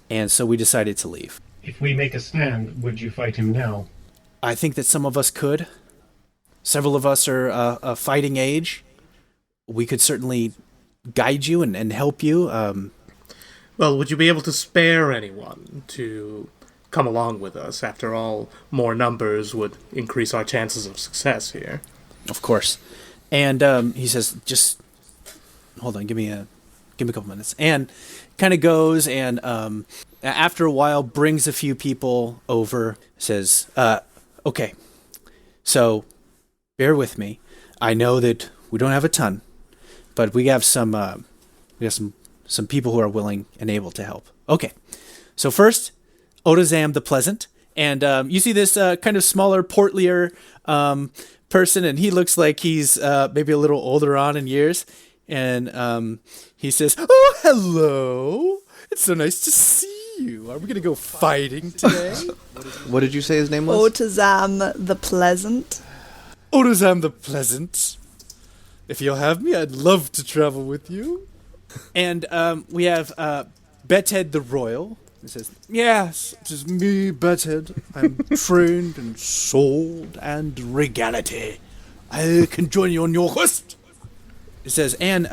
And so we decided to leave. If we make a stand, would you fight him now? I think that some of us could. Several of us are a fighting age. We could certainly guide you and help you. Well, would you be able to spare anyone to come along with us? After all, more numbers would increase our chances of success here. Of course. And he says, just hold on, give me a couple minutes. And kind of goes and after a while brings a few people over, says, okay, so bear with me. I know that we don't have a ton, but we have some people who are willing and able to help. Okay, so first, Odazam the Pleasant, and you see this kind of smaller, portlier person, and he looks like he's maybe a little older on in years, and he says, "Oh, hello! It's so nice to see you. Are we gonna go fighting today? What did you say his name was? Otazam the Pleasant. Otazam the Pleasant. If you'll have me, I'd love to travel with you. And we have Bethead the Royal. He says, yes, it is me, Bethead. I'm trained in sword and regality. I can join you on your quest. It says, and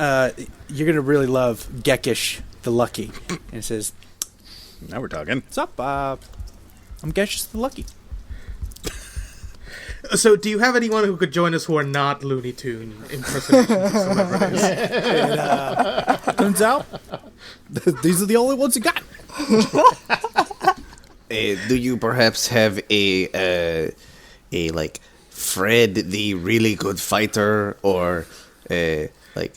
you're going to really love Geckish the Lucky. And it says, Now we're talking. what's up? I'm Geckish the Lucky. So, do you have anyone who could join us who are not Looney Tune impersonations of celebrities? Turns out, these are the only ones you got. Do you perhaps have a like Fred the really good fighter, or like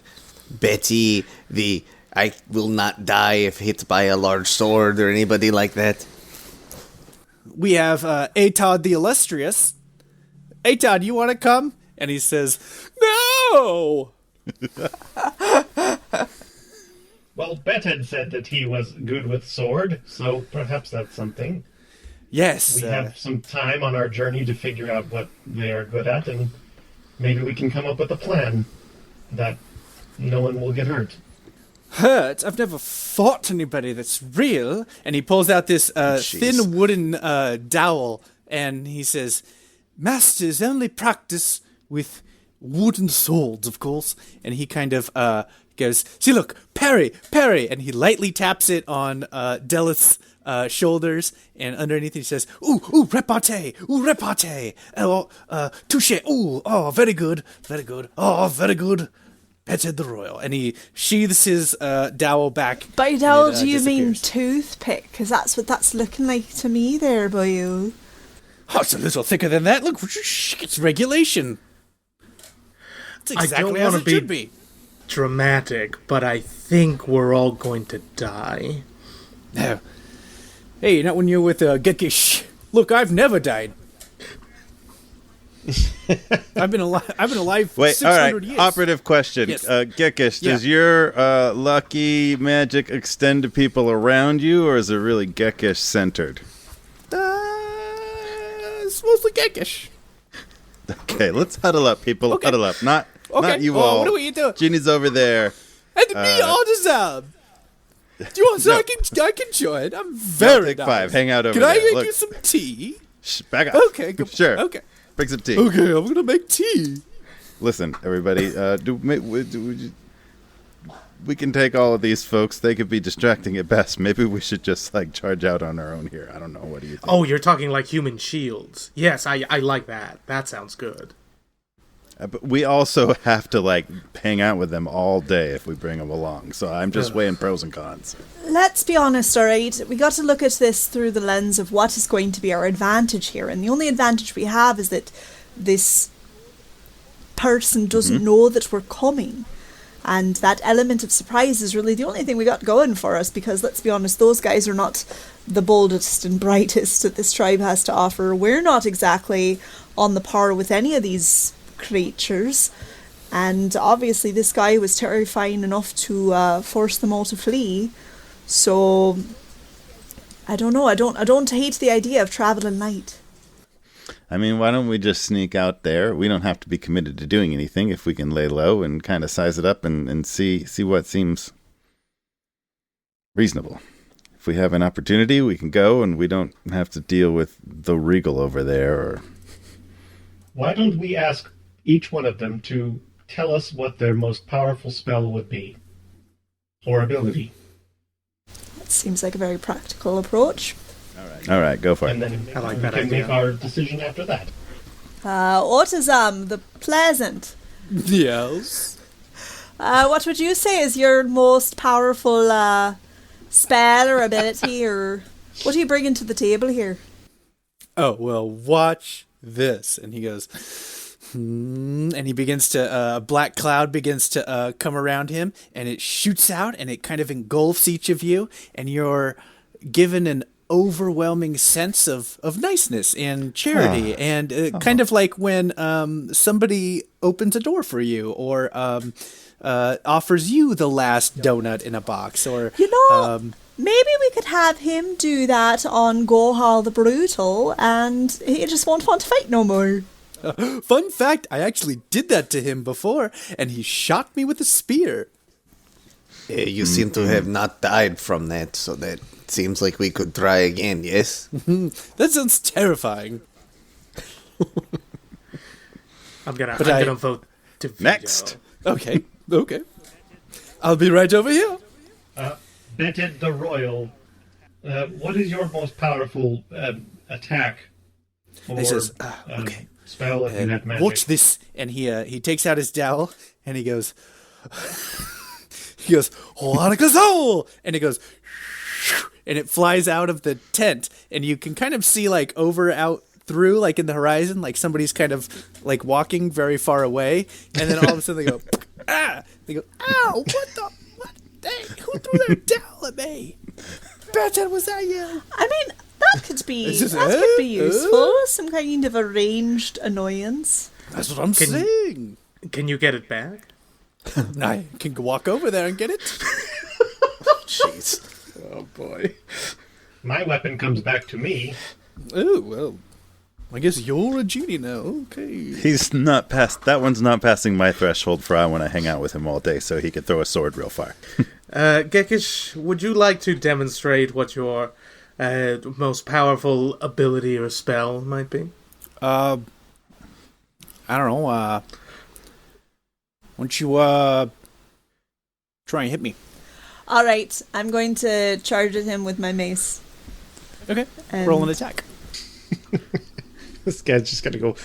Betty the I will not die if hit by a large sword, or anybody like that? We have Atod the Illustrious. Atod, you want to come? And he says, no! Well, Bethead said that he was good with sword, so perhaps that's something. Yes. We have some time on our journey to figure out what they are good at, and maybe we can come up with a plan that no one will get hurt. Hurt? I've never fought anybody that's real. And he pulls out this thin wooden dowel, and he says, masters only practice with wooden swords, of course. And he kind of goes, see, look, parry, parry. And he lightly taps it on Deleth's shoulders, and underneath he says, ooh, repartee, oh, touche, ooh, oh, very good, oh, very good. Petted the Royal. And he sheathes his dowel back. By dowel, do you disappears. mean toothpick? Because that's what that's looking like to me there, boyo. Oh, it's a little thicker than that. Look, it's regulation. It's exactly as it should be. Dramatic, but I think we're all going to die. No. Hey, not when you're with Geckish. Look, I've never died. I've been alive for Wait, 600 all right. years. Operative question. Yes. Geckish, Yeah. does your lucky magic extend to people around you, or is it really Geckish centered? It's mostly Geckish. Okay, let's huddle up, people. Okay. Huddle up. Not you all. What are you doing? Ginny's over there. And me, Auditions. Do you want No. I can join? I'm very take nice. 5. Hang out over Can there. I get Look. you some tea? Shh, back up. Okay, good. Sure. Okay. Bring some tea. Okay, I'm gonna make tea. Listen, everybody. We can take all of these folks. They could be distracting at best. Maybe we should just charge out on our own here. I don't know. What do you think? Oh, you're talking like human shields. Yes, I like that. That sounds good. But we also have to hang out with them all day if we bring them along. So I'm just weighing pros and cons. Let's be honest, alright? We got to look at this through the lens of what is going to be our advantage here. And the only advantage we have is that this person doesn't know that we're coming. And that element of surprise is really the only thing we got going for us, because let's be honest, those guys are not the boldest and brightest that this tribe has to offer. We're not exactly on the par with any of these creatures. And obviously this guy was terrifying enough to force them all to flee. So I don't know. I don't hate the idea of traveling light. I mean, why don't we just sneak out there? We don't have to be committed to doing anything if we can lay low and kind of size it up and see what seems reasonable. If we have an opportunity, we can go and we don't have to deal with the Regal over there. Or Why don't we ask each one of them to tell us what their most powerful spell would be? Or ability. That seems like a very practical approach. All right, go for it. And then I like we that can idea. make our decision after that. Autism, the Pleasant. Yes. What would you say is your most powerful spell or ability, or what do you bring to the table here? Oh, well, watch this. And he goes, and he begins to, a black cloud begins to come around him, and it shoots out, and it kind of engulfs each of you, and you're given an overwhelming sense of niceness and charity, and kind of like when somebody opens a door for you, or offers you the last donut in a box, or Maybe we could have him do that on Gohal the Brutal, and he just won't want to fight no more. Fun fact, I actually did that to him before, and he shot me with a spear. You seem to have not died from that, so that seems like we could try again, yes? That sounds terrifying. I'm gonna vote to veto. Next. Okay. I'll be right over here. Bented the Royal, what is your most powerful attack? Or, He says, okay. Spell if you have magic. Watch this. And he takes out his dowel, and he goes, Hoaragazol! And it goes, and it flies out of the tent, and you can kind of see, like, out through, like, in the horizon, like somebody's kind of, like, walking very far away, and then all of a sudden they go, ah! They go, ow, what? Hey, who threw their dowel at me? Benton, was that you? I mean, that could be useful. Some kind of a ranged annoyance. That's what I'm saying. Can you get it back? I can walk over there and get it. Jeez. Oh boy. My weapon comes back to me. Oh, well, I guess you're a genie now. Okay. He's not past. That one's not passing my threshold for I want to hang out with him all day, so he could throw a sword real far. Geckish, would you like to demonstrate what your most powerful ability or spell might be? I don't know. Why don't you try and hit me? All right, I'm going to charge at him with my mace. Okay. And Roll an attack. This guy's just gonna go.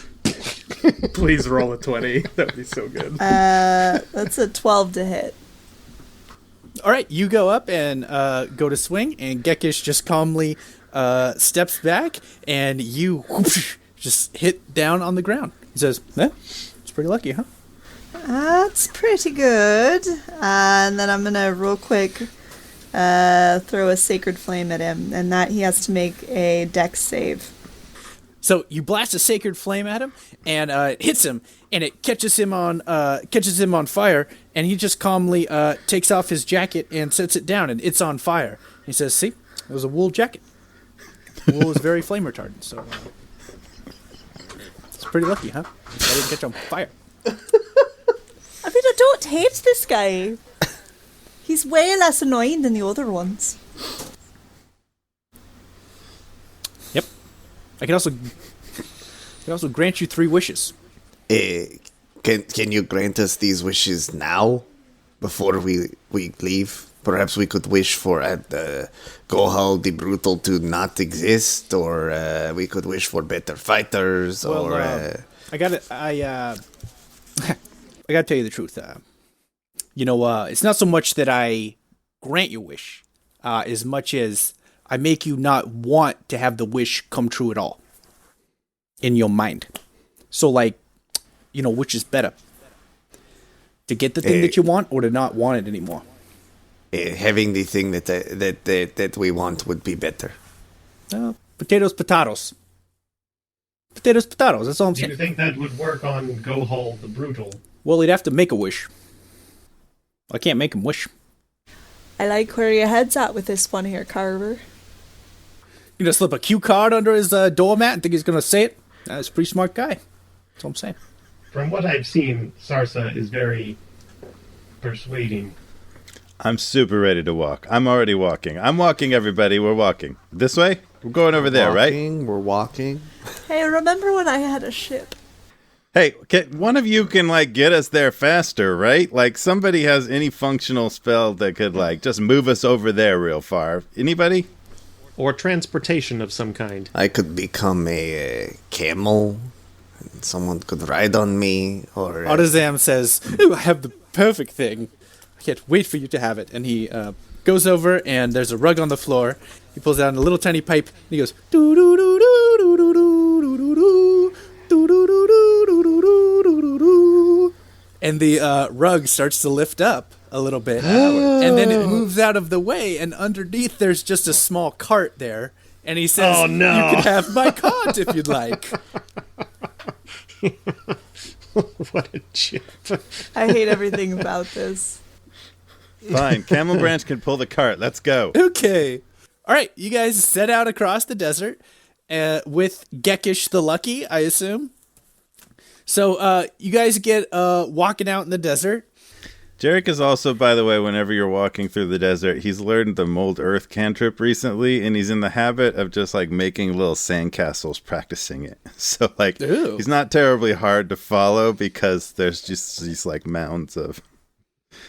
Please roll a 20. That'd be so good. That's a 12 to hit. All right, you go up and go to swing, and Geckish just calmly steps back, and you whoosh, just hit down on the ground. He says, it's pretty lucky, huh? That's pretty good. And then I'm going to real quick throw a Sacred Flame at him, and that he has to make a dex save. So you blast a Sacred Flame at him, and it hits him, and it catches him on fire, and he just calmly takes off his jacket and sets it down, and it's on fire. He says, see, it was a wool jacket. Wool is very flame retardant, so it's pretty lucky, huh? I didn't catch on fire. I mean, I don't hate this guy. He's way less annoying than the other ones. Yep. I can also grant you 3 wishes. Can you grant us these wishes now, before we leave? Perhaps we could wish for Gohal the Brutal to not exist, or we could wish for better fighters, I gotta tell you the truth. It's not so much that I grant your wish, as much as I make you not want to have the wish come true at all in your mind. So, which is better? To get the thing that you want, or to not want it anymore? Having the thing that we want would be better. Potatoes. Potatoes, that's all I'm Do you saying. think that would work on Gohal the Brutal? Well, he'd have to make a wish. I can't make him wish. I like where your head's at with this one here, Carver. You know, slip a cue card under his doormat and think he's going to say it? That's a pretty smart guy. That's all I'm saying. From what I've seen, Sarsa is very persuading. I'm super ready to walk. I'm already walking. I'm walking, everybody. We're walking. This way? We're going over there, right? We're walking. Hey, remember when I had a ship? Hey, one of you can, get us there faster, right? Somebody has any functional spell that could, just move us over there real far. Anybody? Or transportation of some kind. I could become a camel. And someone could ride on me, or... Audazam says, "Ooh, I have the perfect thing. I can't wait for you to have it." And he goes over, and there's a rug on the floor. He pulls out a little tiny pipe, and he goes, doo doo doo doo doo doo doo doo doo doo doo doo doo doo doo doo, and the rug starts to lift up a little bit, and then it moves out of the way, and underneath there's just a small cart there, and he says, "Oh no, you can have my cart if you'd like." What a chip. I hate everything about this. Fine. Camel Branch can pull the cart. Let's go. Okay. All right, you guys set out across the desert with Geckish the Lucky, I assume. So you guys get walking out in the desert. Jerik is also, by the way, whenever you're walking through the desert, he's learned the Mold Earth cantrip recently, and he's in the habit of just, like, making little sandcastles practicing it. So, like, Ooh. He's not terribly hard to follow because there's just these, like, mounds of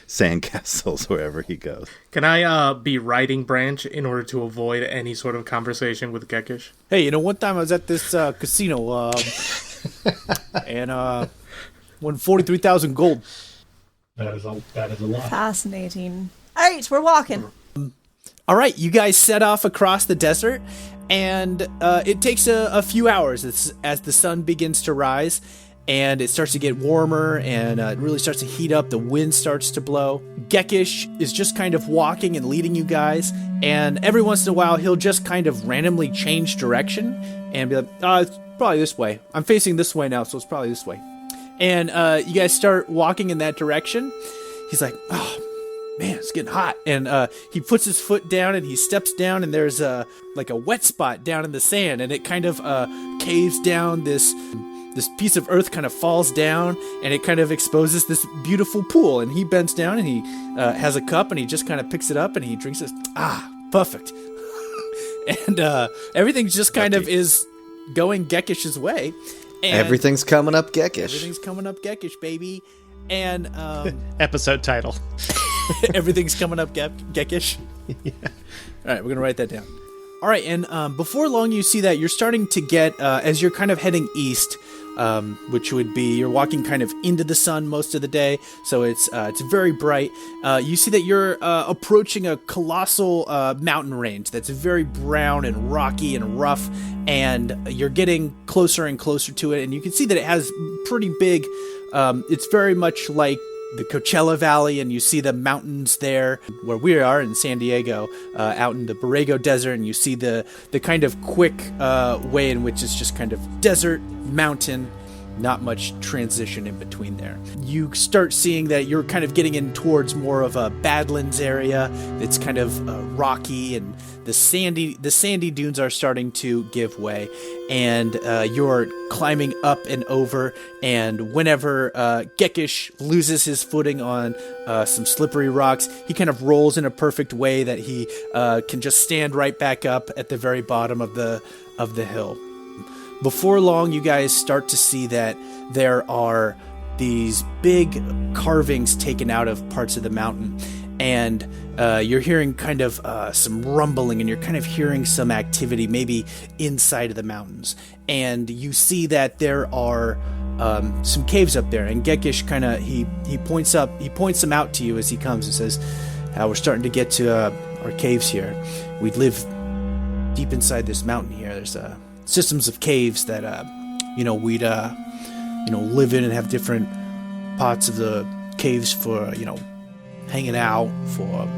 sandcastles wherever he goes. Can I be riding Branch in order to avoid any sort of conversation with Geckish? Hey, one time I was at this casino and won 43,000 gold. That is a lot. Fascinating. All right, we're walking. All right, you guys set off across the desert, and it takes a few hours as the sun begins to rise, and it starts to get warmer, and it really starts to heat up. The wind starts to blow. Geckish is just kind of walking and leading you guys, and every once in a while, he'll just kind of randomly change direction and be like, it's probably this way. I'm facing this way now, so it's probably this way. And you guys start walking in that direction. He's like, oh, man, it's getting hot. And he puts his foot down and he steps down, and there's like a wet spot down in the sand. And it kind of caves down. This piece of earth kind of falls down, and it kind of exposes this beautiful pool. And he bends down and he has a cup, and he just kind of picks it up and he drinks it. Perfect. And everything just kind of is going Geckish's way. And Everything's coming up Geckish. Everything's coming up Geckish, baby. And Episode title. everything's coming up Geckish. Yeah. All right, we're going to write that down. All right, and before long you see that you're starting to get, as you're kind of heading east, which would be you're walking kind of into the sun most of the day, so it's very bright. You see that you're approaching a colossal mountain range that's very brown and rocky and rough, and you're getting closer and closer to it, and you can see that it has pretty big. It's very much like the Coachella Valley, and you see the mountains there where we are in San Diego, out in the Borrego Desert, and you see the kind of quick way in which it's just kind of desert, mountain, not much transition in between there. You start seeing that you're kind of getting in towards more of a Badlands area. It's kind of rocky, and the sandy dunes are starting to give way, and you're climbing up and over, and whenever Geckish loses his footing on some slippery rocks, he kind of rolls in a perfect way that he can just stand right back up at the very bottom of the hill. Before long, you guys start to see that there are these big carvings taken out of parts of the mountain, and you're hearing kind of some rumbling, and you're kind of hearing some activity maybe inside of the mountains. And you see that there are some caves up there, and Geckish kind of he points them out to you as he comes and says, we're starting to get to our caves here. We live deep inside this mountain here. There's systems of caves that we'd live in and have different parts of the caves for hanging out, for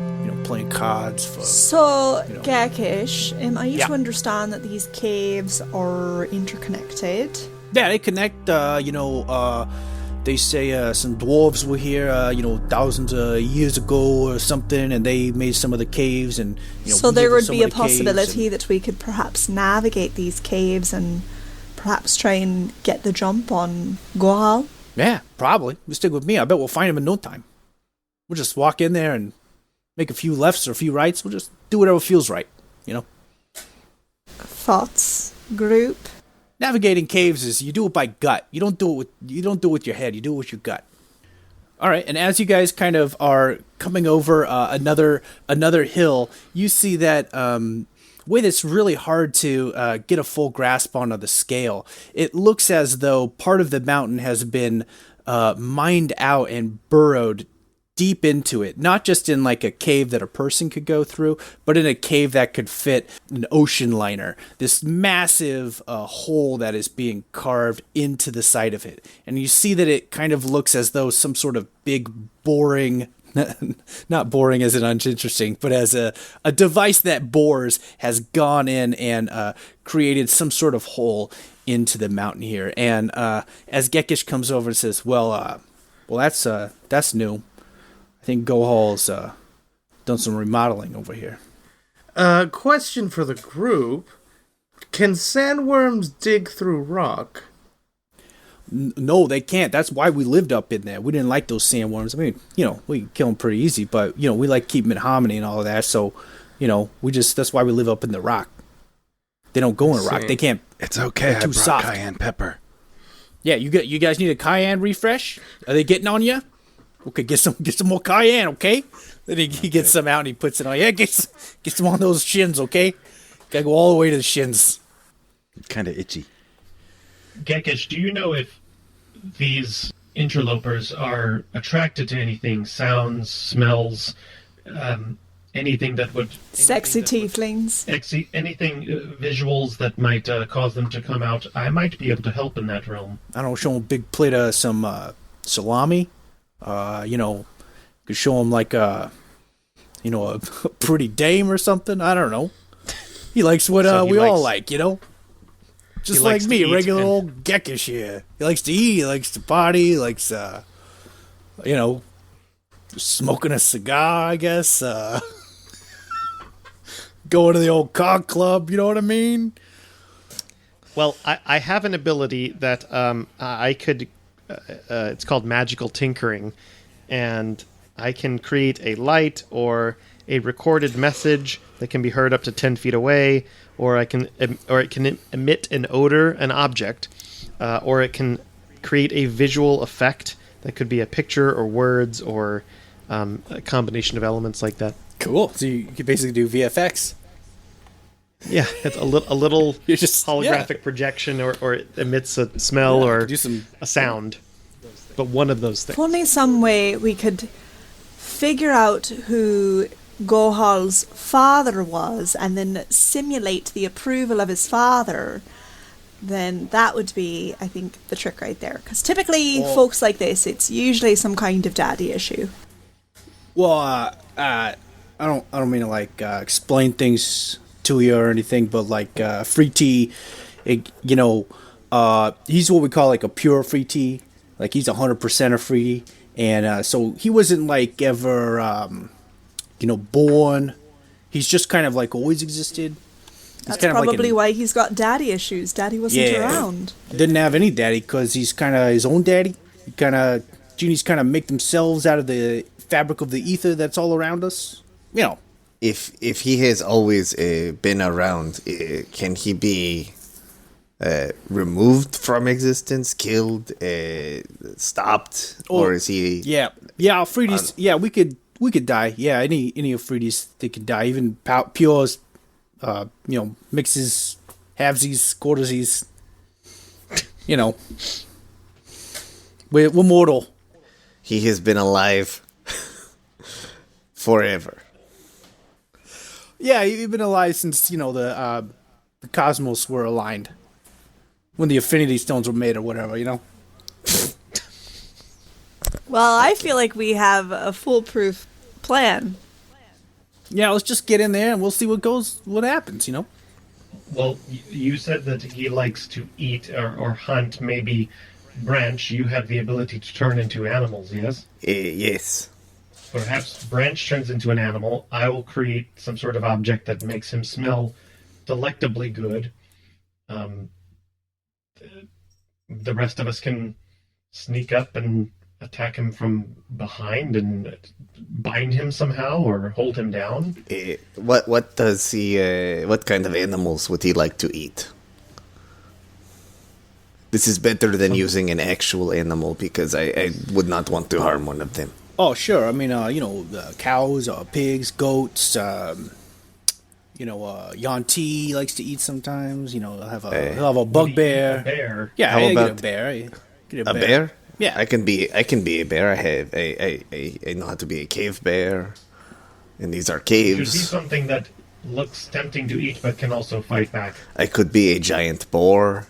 playing cards, for Geckish, am I to understand that these caves are interconnected? Yeah, they connect. They say some dwarves were here thousands of years ago or something, and they made some of the caves, and so there would be a possibility that we could perhaps navigate these caves and perhaps try and get the jump on Gohal. Yeah, probably. You stick with me. I bet we'll find him in no time. We'll just walk in there and make a few lefts or a few rights. We'll just do whatever feels right, Thoughts, group? Navigating caves is you do it by gut. You don't do it with your head. You do it with your gut. All right, and as you guys kind of are coming over another hill, you see that way that's really hard to get a full grasp on the scale. It looks as though part of the mountain has been mined out and burrowed deep into it, not just in like a cave that a person could go through, but in a cave that could fit an ocean liner. This massive hole that is being carved into the side of it. And you see that it kind of looks as though some sort of big boring, not boring as in uninteresting, but as a device that bores has gone in and created some sort of hole into the mountain here. And as Geckish comes over and says, well, that's new. I think Gohal's done some remodeling over here. Question for the group. Can sandworms dig through rock? No, they can't. That's why we lived up in there. We didn't like those sandworms. I mean, we can kill them pretty easy, but, we like keeping in harmony and all of that. So, that's why we live up in the rock. They don't go in the rock. They can't. It's okay. I too brought soft. cayenne pepper. Yeah, you guys need a cayenne refresh? Are they getting on you? Okay, get some more cayenne, okay? Then he gets some out and he puts it on. Yeah, get some on those shins, okay? Gotta go all the way to the shins. Kind of itchy. Geckish, do you know if these interlopers are attracted to anything, sounds, smells, anything that would... Sexy tieflings. Anything, visuals that might cause them to come out? I might be able to help in that realm. I don't know, show him a big plate of some salami. Could show him like a pretty dame or something. I don't know. He likes what we all like, Just like me, a regular old Geckish here. He likes to eat, he likes to party, he likes, smoking a cigar, I guess. Going to the old cock club, you know what I mean? Well, I have an ability that I could... it's called magical tinkering, and I can create a light or a recorded message that can be heard up to 10 feet away, or it can emit an odor, an object, or it can create a visual effect that could be a picture or words or a combination of elements like that. Cool. So you can basically do VFX. Yeah, it's a little You're just holographic projection, or it emits a smell or do a sound. But one of those things. If only some way we could figure out who Gohal's father was and then simulate the approval of his father, then that would be, I think, the trick right there. Because typically, folks like this, it's usually some kind of daddy issue. Well, I don't mean to explain things to you or anything, but Efreeti, he's what we call a pure Efreeti. He's 100% Efreeti, and so he wasn't ever born. He's just kind of always existed. That's kind of probably why he's got daddy issues. Daddy wasn't around. Didn't have any daddy because he's kind of his own daddy. Genies kind of make themselves out of the fabric of the ether that's all around us. If he has always been around, can he be removed from existence, killed, stopped, or is he? Yeah, Efreeti's. We could die. Yeah, any Efreeti's, they could die. Even Pure's, mixes, halvesies, quartersies. We're mortal. He has been alive forever. Yeah, he's been alive since the cosmos were aligned, when the Infinity Stones were made or whatever. Well, I feel like we have a foolproof plan. Yeah, let's just get in there and we'll see what happens. Well, you said that he likes to eat or hunt, maybe Branch. You have the ability to turn into animals, yes? Yes. Perhaps Branch turns into an animal. I will create some sort of object that makes him smell delectably good. The rest of us can sneak up and attack him from behind and bind him somehow or hold him down. What does he? What kind of animals would he like to eat? This is better than using an actual animal because I would not want to harm one of them. Oh, sure. I mean, cows, pigs, goats. Yanti likes to eat sometimes. He'll have a bugbear. A bear. Yeah, How about get a bear. Get a bear? Yeah, I can be a bear. I know how to be a cave bear, and these are It should be caves. something that looks tempting to eat but can also fight back. I could be a giant boar.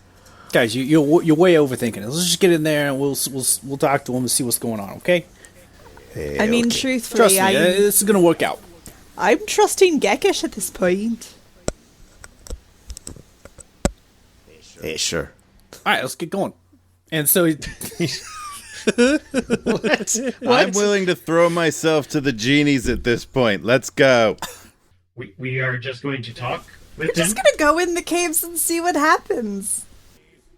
guys, you're way overthinking it. Let's just get in there and we'll talk to him and see what's going on. Okay? I mean, okay. truthfully, Trust me, this is gonna work out. I'm trusting Geckish at this point. Sure. All right, let's get going. And so What? I'm willing to throw myself to the genies at this point. Let's go. We are just going to talk with We're him. just gonna go in the caves and see what happens.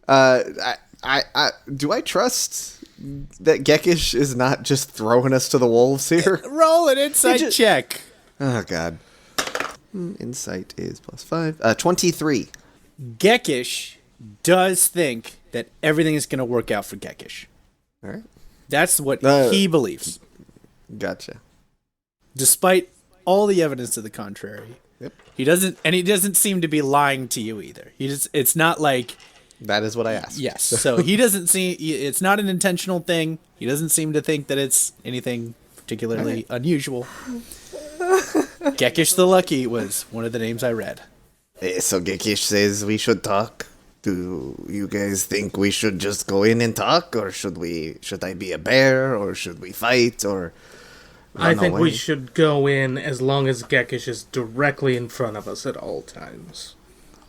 Do I trust that Geckish is not just throwing us to the wolves here? Roll an insight check. Oh, God. Insight is +5. 23. Geckish does think that everything is going to work out for Geckish. All right. That's what he believes, Gotcha. despite all the evidence to the contrary. Yep. He doesn't seem to be lying to you either. It's not like, That is what I asked. yes. So he doesn't see, it's not an intentional thing. He doesn't seem to think that it's anything particularly unusual. Geckish the Lucky was one of the names I read. So Geckish says we should talk. Do you guys think we should just go in and talk, or should I be a bear, or should we fight, or I run think away? we should go in as long as Geckish is directly in front of us at all times.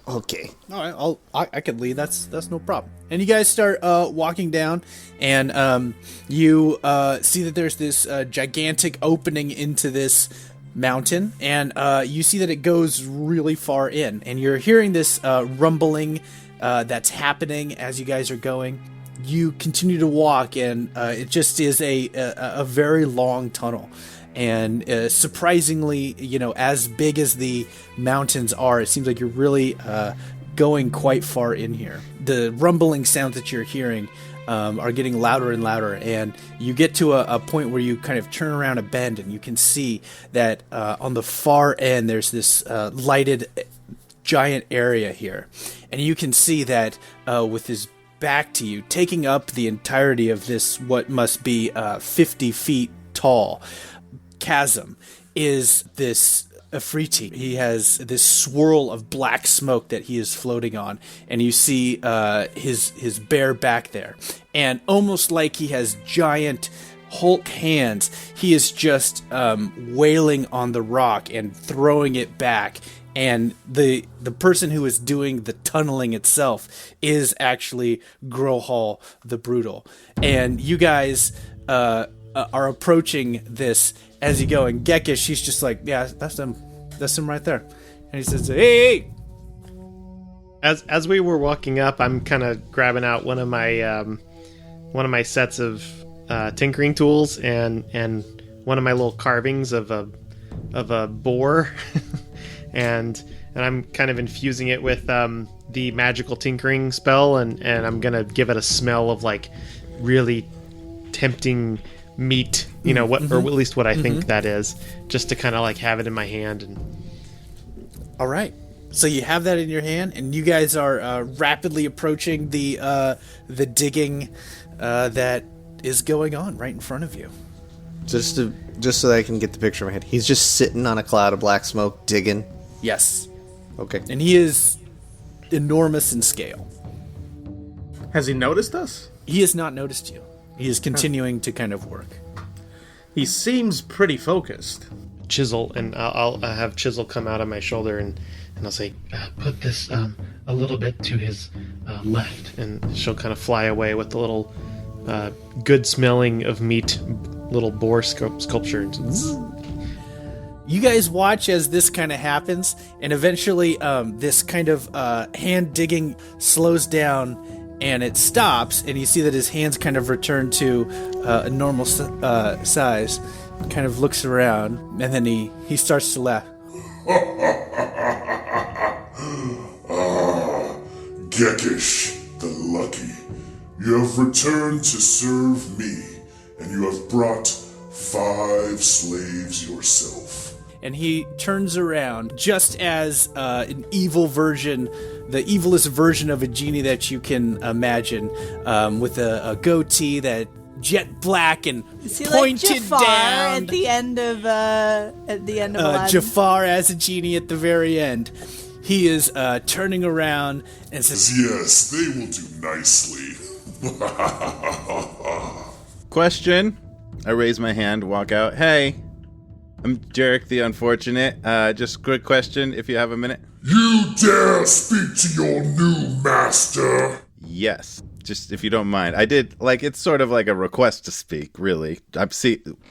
Okay. All right, I can lead. That's no problem. And you guys start walking down, and you see that there's this gigantic opening into this mountain, and you see that it goes really far in, and you're hearing this rumbling that's happening as you guys are going. You continue to walk, and it just is a very long tunnel. And surprisingly, as big as the mountains are, it seems like you're really going quite far in here. The rumbling sounds that you're hearing are getting louder and louder, and you get to a point where you kind of turn around a bend, and you can see that on the far end there's this lighted giant area here. And you can see that with his back to you, taking up the entirety of this, what must be 50 feet tall chasm, is this Efreeti. He has this swirl of black smoke that he is floating on, and you see his bare back there. And almost like he has giant Hulk hands, he is just wailing on the rock and throwing it back. And the person who is doing the tunneling itself is actually Grohol the Brutal. And you guys are approaching this as you go. And Geckish, she's just like, yeah, that's him. That's him right there. And he says, hey! As we were walking up, I'm kind of grabbing out one of my sets of tinkering tools and one of my little carvings of a boar. And I'm kind of infusing it with the magical tinkering spell, and I'm gonna give it a smell of like really tempting meat, or at least what I think that is, just to kind of like have it in my hand. And all right, so you have that in your hand, and you guys are rapidly approaching the digging that is going on right in front of you. Just so that I can get the picture in my head, he's just sitting on a cloud of black smoke, digging. Yes. Okay. And he is enormous in scale. Has he noticed us? He has not noticed you. He is continuing to kind of work. He seems pretty focused. Chisel, and I'll have Chisel come out of my shoulder, and I'll say, Put this a little bit to his left. and she'll kind of fly away with the little good smelling of meat little boar sculpture. You guys watch as this kind of happens, and eventually this kind of hand digging slows down, and it stops, and you see that his hands kind of return to a normal size. Kind of looks around, and then he starts to laugh. Geckish, the Lucky, you have returned to serve me, and you have brought 5 slaves yourself. And he turns around just as an evil version, the evilest version of a genie that you can imagine, with a goatee that jet black and Is he pointed like Jafar down. at the end of Aladdin? Jafar as a genie at the very end. He is turning around and says, Yes, they will do nicely. Question. I raise my hand, walk out. Hey, I'm Jerik the Unfortunate. Just a quick question, if you have a minute. You dare speak to your new master? Yes. just if you don't mind, I did it's sort of like a request to speak. Really,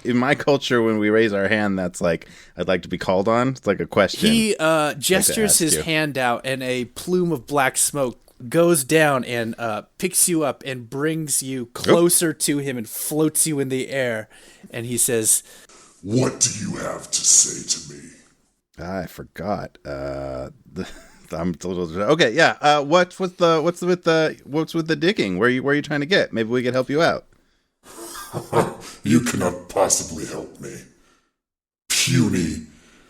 in my culture when we raise our hand, that's like I'd like to be called on. It's like a question. He gestures his hand out, and a plume of black smoke goes down and picks you up and brings you closer to him and floats you in the air. And he says, "What do you have to say to me?" I forgot. I'm a little okay. Yeah. What's with the digging? Where are you trying to get? Maybe we could help you out. You cannot possibly help me, puny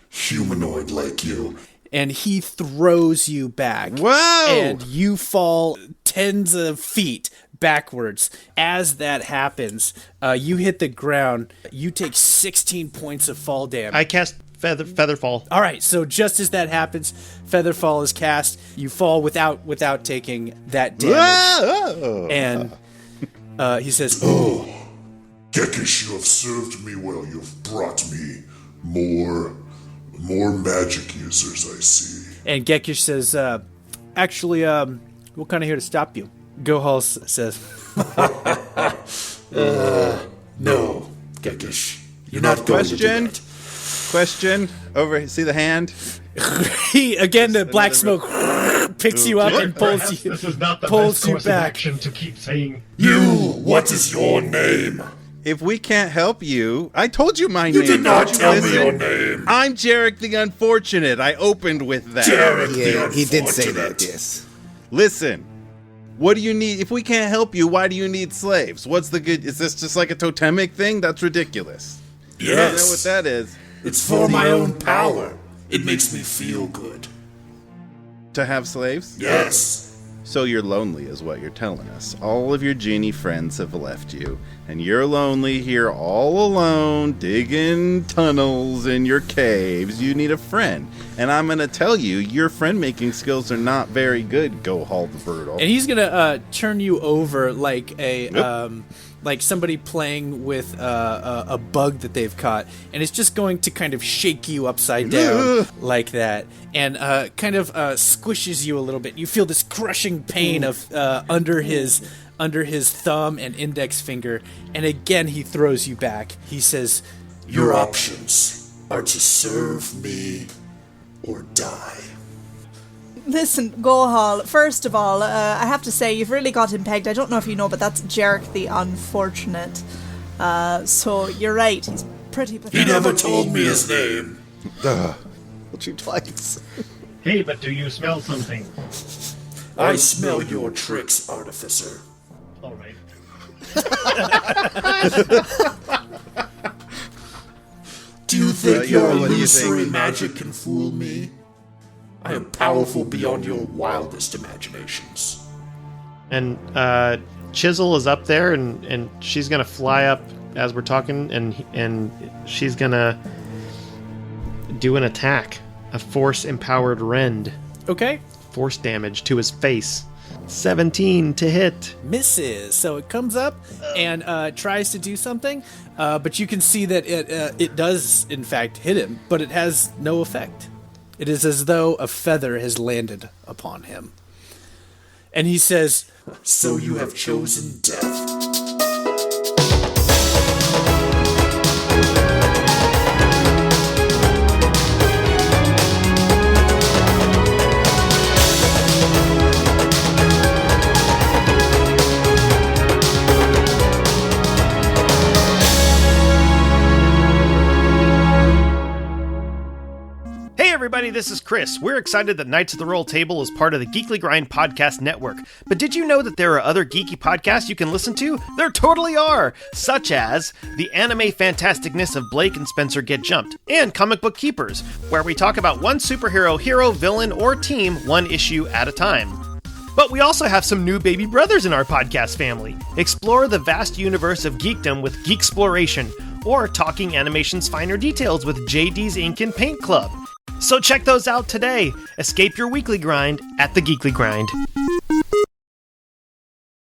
humanoid like you. And he throws you back. Whoa! And you fall tens of feet backwards. As that happens, you hit the ground. You take 16 points of fall damage. I cast Featherfall. All right, so just as that happens, Featherfall is cast. You fall without taking that damage. Whoa! And he says, "Oh, Geckish, you have served me well. You have brought me more magic users, I see." And Geckish says, "Actually, we're kind of here to stop you." Gohal says, "No, Geckish, you're not going to do that." Question. Over. See the hand? the black smoke picks you up and pulls you. This is not the pulls best you course back. of action to keep saying. What is your name? If we can't help you, I told you my name. You did not Don't you tell me listen? your name. I'm Jerik the Unfortunate. I opened with that. Jerik the Yeah, he did say Unfortunate. that, yes. Listen, what do you need? If we can't help you, why do you need slaves? What's the good? Is this just like a totemic thing? That's ridiculous. Yes. You know what that is? It's for my own power. It makes me feel good. To have slaves? Yes. So you're lonely is what you're telling us. All of your genie friends have left you, and you're lonely here all alone, digging tunnels in your caves. You need a friend. And I'm going to tell you, your friend-making skills are not very good, Gohal the Brutal. And he's gonna turn you over like a like somebody playing with a bug that they've caught, and it's just going to kind of shake you upside down like that, and kind of squishes you a little bit. You feel this crushing pain of under his thumb and index finger, and again he throws you back. He says, Your options are to serve me or die. Listen, Gohal, first of all, I have to say, you've really got him pegged. I don't know if you know, but that's Jerik the Unfortunate. So you're right, he's pretty pathetic. He never told me his name. Told you twice. Hey, but do you smell something? I smell your tricks, Artificer. All right. Do you think yeah, your what do you illusory think? magic can fool me? I am powerful beyond your wildest imaginations. And Chisel is up there, and she's gonna fly up as we're talking, and she's gonna do an attack, a force-empowered rend, okay, force damage to his face. 17 to hit. misses. So it comes up and tries to do something, but you can see that it does in fact hit him, but it has no effect. It is as though a feather has landed upon him. And he says, So you have chosen death. Hey everybody, this is Chris. We're excited that Knights of the Roll Table is part of the Geekly Grind Podcast Network. But did you know that there are other geeky podcasts you can listen to? There totally are! Such as The Anime Fantasticness of Blake and Spencer Get Jumped, and Comic Book Keepers, where we talk about one superhero, hero, villain, or team one issue at a time. But we also have some new baby brothers in our podcast family. Explore the vast universe of geekdom with Geeksploration, or Talking Animation's Finer Details with JD's Ink and Paint Club. So check those out today. Escape your weekly grind at the Geekly Grind.